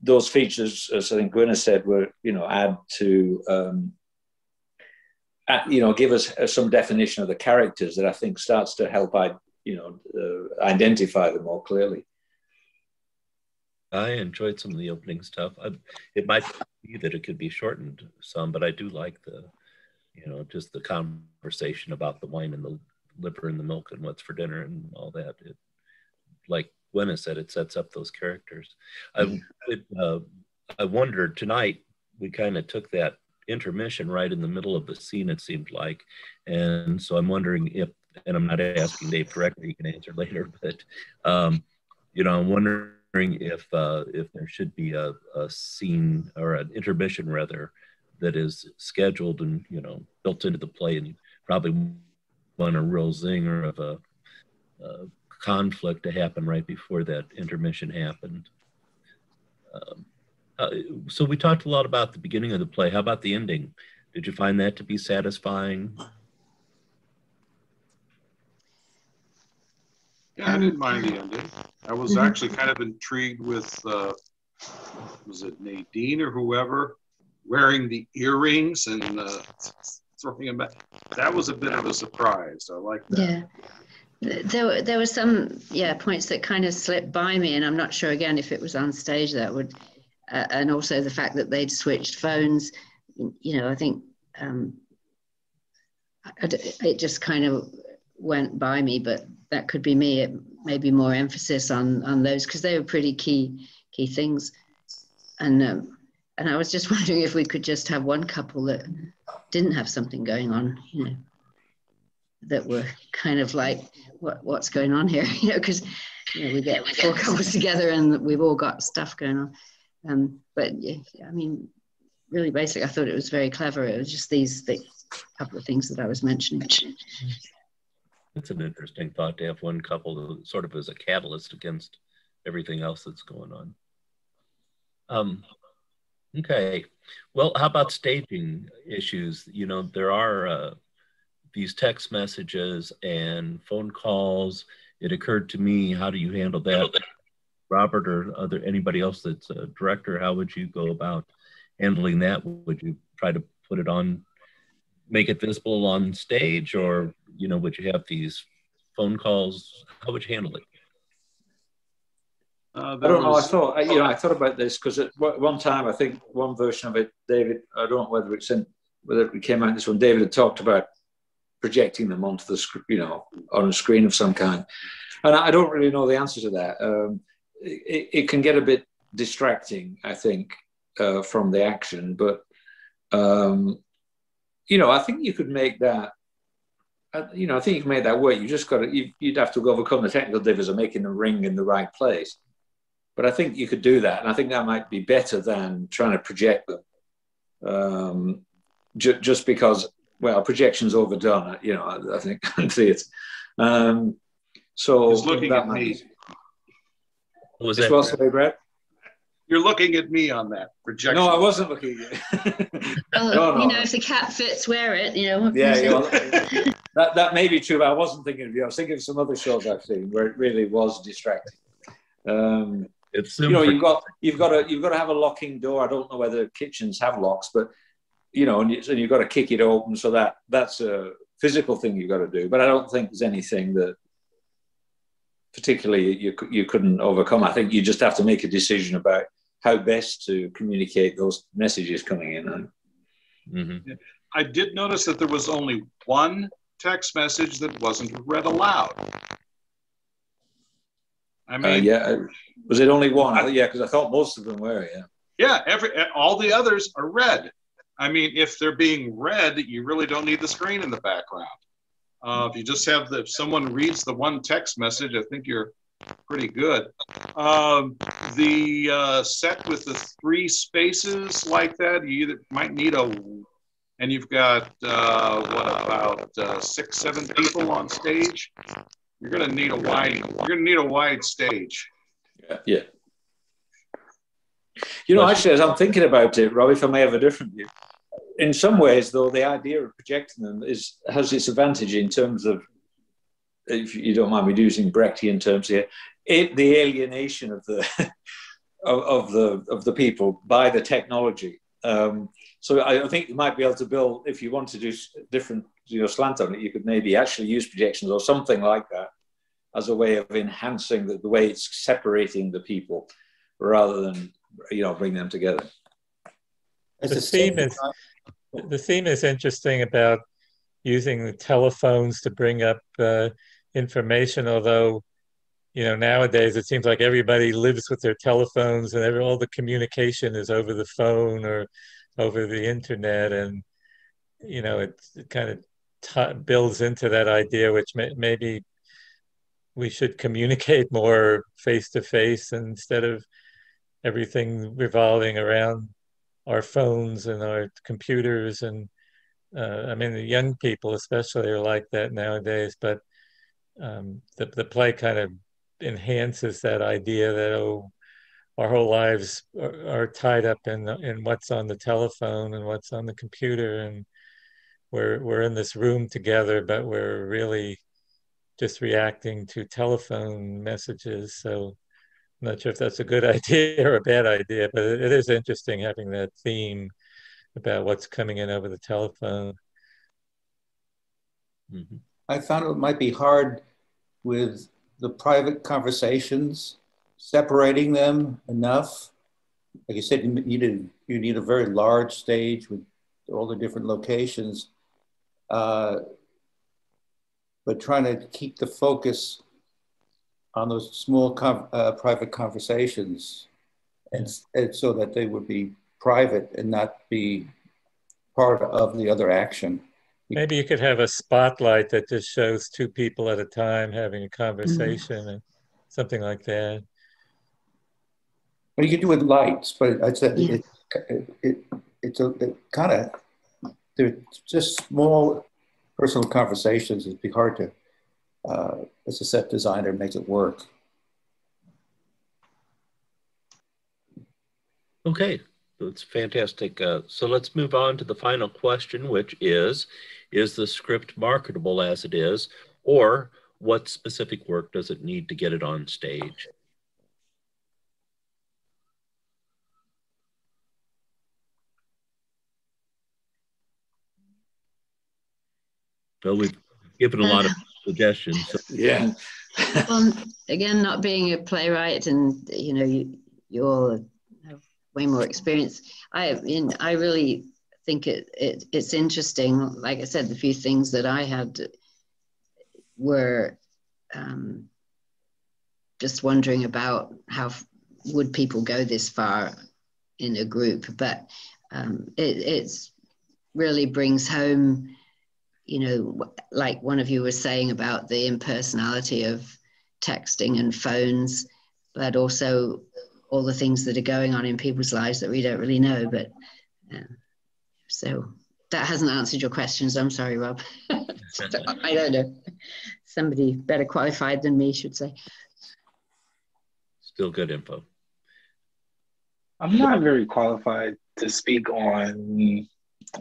those features, as I think Gwyneth said, were add to give us some definition of the characters that I think starts to help identify them more clearly. I enjoyed some of the opening stuff. It might be that it could be shortened some, but I do like just the conversation about the wine and the liver and the milk and what's for dinner and all that. Like Gwyneth said, it sets up those characters. I wondered tonight, we kind of took that intermission right in the middle of the scene, it seemed like. And so I'm wondering if, and I'm not asking Dave directly, you can answer later, but I'm wondering if there should be a scene or an intermission rather that is scheduled and built into the play, and you probably want a real zinger of a conflict to happen right before that intermission happened. So we talked a lot about the beginning of the play. How about the ending? Did you find that to be satisfying? Yeah, I didn't mind the ending. I was actually kind of intrigued with, was it Nadine or whoever, wearing the earrings and throwing them back. That was a bit of a surprise. I like that. Yeah. There were some points that kind of slipped by me, and I'm not sure again if it was on stage that would, and also the fact that they'd switched phones. I think it just kind of went by me, but that could be me. It may be more emphasis on those, because they were pretty key things. And I was just wondering if we could just have one couple that didn't have something going on, that were kind of like, what's going on here? Because we get 4 couples together and we've all got stuff going on. But yeah, I mean, really basic. I thought it was very clever. It was just these couple of things that I was mentioning. It's an interesting thought to have one couple sort of as a catalyst against everything else that's going on. Okay. Well, how about staging issues? There are these text messages and phone calls. It occurred to me, how do you handle that? Robert or anybody else that's a director, how would you go about handling that? Would you try to put it on, make it visible on stage, or would you have these phone calls? How would you handle it? I don't know. I thought about this because at one time, I think one version of it, David, I don't know whether it came out in this one, David had talked about projecting them onto the screen, on a screen of some kind. And I don't really know the answer to that. It can get a bit distracting, I think, from the action. But you know, I think you could make that. You know, I think you can make that work. You just got to. You'd have to overcome the technical difficulties of making the ring in the right place. But I think you could do that, and I think that might be better than trying to project them. Just because, well, projection's overdone. You know, I think I see it. So He's looking that at might me. be. What was that? Well, sorry, Brett. You're looking at me on that projection. No, I wasn't looking at you. Well, you know, if the cat fits, wear it. You know. Yeah, that may be true. But I wasn't thinking of you. I was thinking of some other shows I've seen where it really was distracting. It's you know, you've got to have a locking door. I don't know whether kitchens have locks, but you know, and you've got to kick it open. So that's a physical thing you've got to do. But I don't think there's anything that particularly you couldn't overcome. I think you just have to make a decision about how best to communicate those messages coming in. Mm-hmm. I did notice that there was only one text message that wasn't read aloud. I mean, yeah, was it only one? Yeah, because I thought most of them were. Yeah. Yeah, all the others are read. I mean, if they're being read, you really don't need the screen in the background. If you just have if someone reads the one text message, I think you're pretty good. The set with the 3 spaces like that, you either might need and you've got what about 6, 7 people on stage? You're going to need a wide stage. Yeah. You know, actually, as I'm thinking about it, Rob, if I may have a different view, in some ways, though, the idea of projecting them has its advantage in terms of, if you don't mind me using Brechtian terms here, the alienation of the of the people by the technology. So I think you might be able to build, if you want to do different, slant on it, you could maybe actually use projections or something like that as a way of enhancing the way it's separating the people rather than, bring them together. The theme is interesting about using the telephones to bring up information, although, nowadays it seems like everybody lives with their telephones and all the communication is over the phone or over the internet. And, it kind of builds into that idea, which maybe we should communicate more face to face instead of everything revolving around our phones and our computers. And I mean, the young people especially are like that nowadays, but the play kind of enhances that idea that, our whole lives are tied up in what's on the telephone and what's on the computer, and we're in this room together, but we're really just reacting to telephone messages. So I'm not sure if that's a good idea or a bad idea, but it is interesting having that theme about what's coming in over the telephone. Mm-hmm. I found it might be hard with the private conversations, separating them enough. Like you said, you need a very large stage with all the different locations, but trying to keep the focus on those small private conversations, and so that they would be private and not be part of the other action. Maybe you could have a spotlight that just shows 2 people at a time having a conversation, and something like that. Well, you could do it with lights, but I said it's kind of, they're just small personal conversations. It'd be hard to, as a set designer, make it work. Okay, that's fantastic. So let's move on to the final question, which is the script marketable as it is, or what specific work does it need to get it on stage? Well, we've given a lot of suggestions. So. Yeah. Well, again, not being a playwright, and you all have way more experience. I really think it's interesting. Like I said, the few things that I had were just wondering about how would people go this far in a group? But it's really brings home, you know, like one of you was saying about the impersonality of texting and phones, but also all the things that are going on in people's lives that we don't really know. But so that hasn't answered your questions. I'm sorry, Rob. I don't know. Somebody better qualified than me should say. Still good info. I'm not very qualified to speak on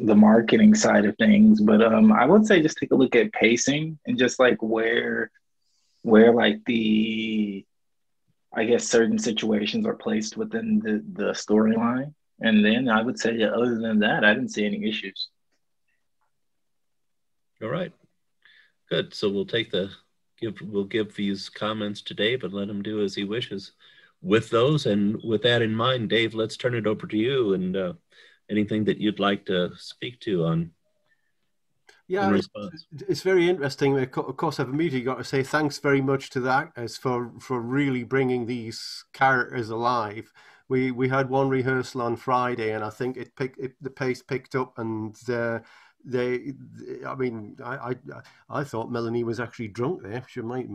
the marketing side of things, but I would say just take a look at pacing and just like where like the, I guess, certain situations are placed within the storyline. And then I would say other than that, I didn't see any issues. All right, good. So we'll give these comments to Dave and let him do as he wishes with those. And with that in mind, Dave, let's turn it over to you and anything that you'd like to speak to on. Yeah, it's very interesting. Of course, I've immediately got to say thanks very much to the actors for really bringing these characters alive. We had one rehearsal on Friday, and I think the pace picked up, and I mean, I thought Melanie was actually drunk there. She might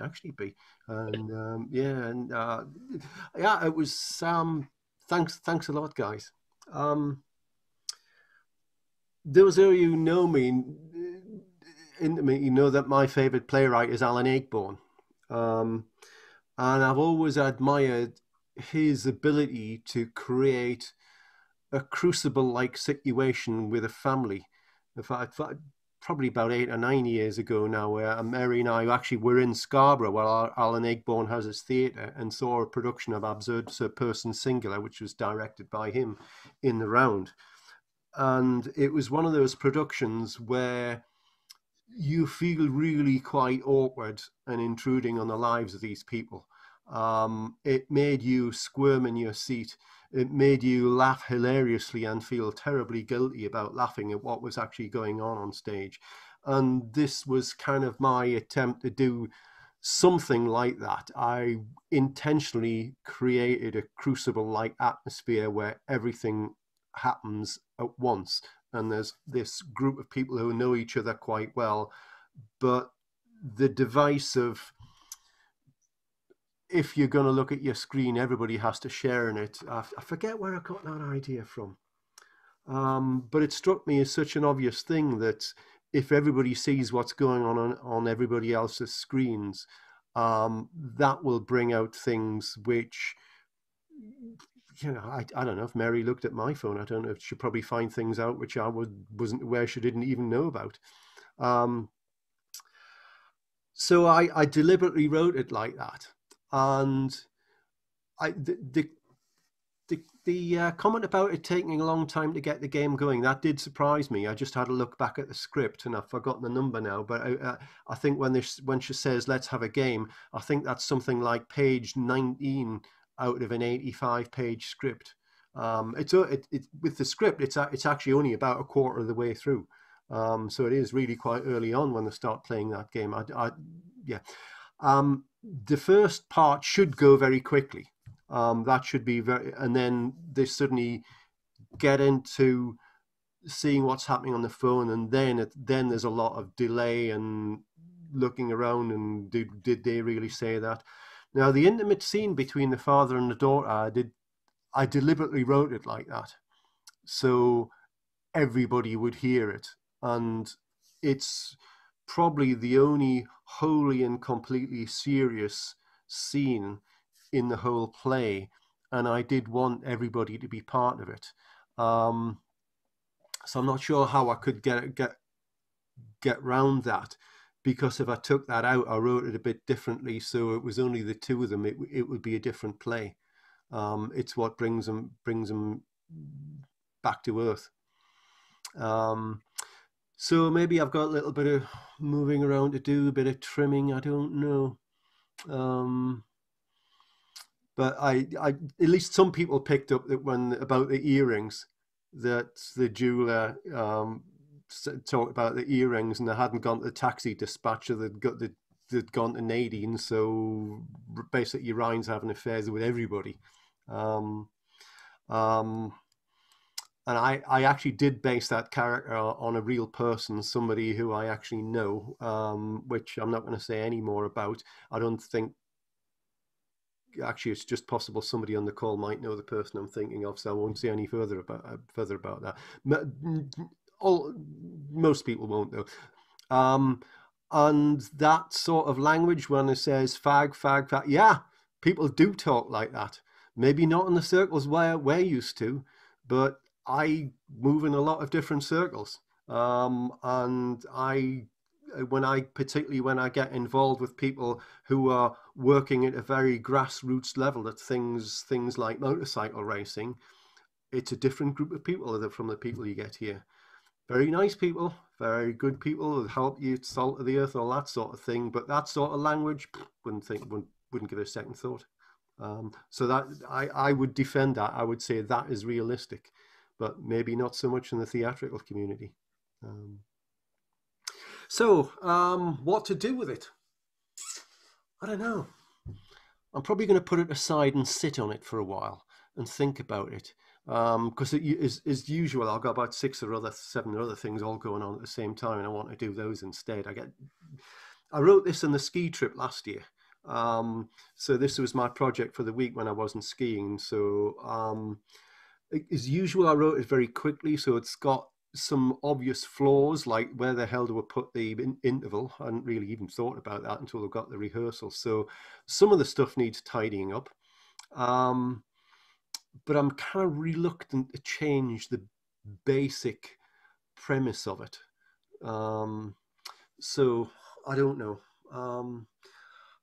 actually be, and yeah, it was thanks a lot, guys. Those of you who know me intimately know that my favorite playwright is Alan Ayckbourn, and I've always admired his ability to create a crucible-like situation with a family. In fact, probably about 8 or 9 years ago now, where Mary and I actually were in Scarborough, where Alan Ayckbourn has his theatre, and saw a production of Absurd Person Singular, which was directed by him, in the round. And it was one of those productions where you feel really quite awkward and intruding on the lives of these people. It made you squirm in your seat. It made you laugh hilariously and feel terribly guilty about laughing at what was actually going on stage. And this was kind of my attempt to do something like that. I intentionally created a crucible-like atmosphere where everything happens at once, and there's this group of people who know each other quite well, but the device of, if you're going to look at your screen, everybody has to share in it. I forget where I got that idea from, but it struck me as such an obvious thing that if everybody sees what's going on everybody else's screens, that will bring out things which, you know, I don't know if Mary looked at my phone. I don't know if she'd probably find things out which I wasn't aware she didn't even know about. So I deliberately wrote it like that. And the comment about it taking a long time to get the game going, that did surprise me. I just had a look back at the script, and I've forgotten the number now. But I think when she says let's have a game, I think that's something like page 19 out of an 85-page script. With the script, it's actually only about a quarter of the way through. So it is really quite early on when they start playing that game. The first part should go very quickly. That should be and then they suddenly get into seeing what's happening on the phone, and then there's a lot of delay and looking around and did they really say that? Now, the intimate scene between the father and the daughter, I deliberately wrote it like that, so everybody would hear it. And it's probably the only wholly and completely serious scene in the whole play, and I did want everybody to be part of it. So I'm not sure how I could get round that, because if I took that out, I wrote it a bit differently, so it was only the two of them. It would be a different play. It's what brings them back to earth. So maybe I've got a little bit of moving around to do, a bit of trimming. I don't know. But I at least some people picked up that about the earrings, that the jeweler talked about the earrings, and they hadn't gone to the taxi dispatcher. They'd got the they'd gone to Nadine, so basically Ryan's having affairs with everybody. And I actually did base that character on a real person, somebody who I actually know, which I'm not going to say any more about. I don't think, actually, it's just possible somebody on the call might know the person I'm thinking of, so I won't say any further about that. Most people won't though. And that sort of language, when it says fag, fag, fag, yeah, people do talk like that. Maybe not in the circles where we're used to, but I move in a lot of different circles. And particularly when I get involved with people who are working at a very grassroots level at things like motorcycle racing, it's a different group of people from the people you get here. Very nice people, very good people who help you, salt of the earth, all that sort of thing. But that sort of language, wouldn't give it a second thought. So that I would defend that. I would say that is realistic, but maybe not so much in the theatrical community. So what to do with it? I don't know. I'm probably going to put it aside and sit on it for a while and think about it. Because as usual, I've got about 7 other things all going on at the same time, and I want to do those instead. I wrote this on the ski trip last year. So this was my project for the week when I wasn't skiing. So as usual, I wrote it very quickly, so it's got some obvious flaws, like where the hell do I put the interval? I hadn't really even thought about that until I got the rehearsal. So some of the stuff needs tidying up. But I'm kind of reluctant to change the basic premise of it. So I don't know.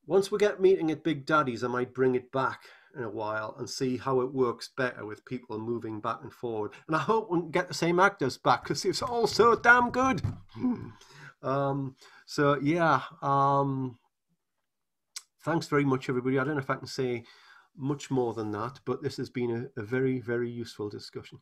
Once we get meeting at Big Daddy's, I might bring it back in a while and see how it works better with people moving back and forward. And I hope we can get the same actors back because it's all so damn good. So yeah, thanks very much, everybody. I don't know if I can say much more than that, but this has been a very, very useful discussion.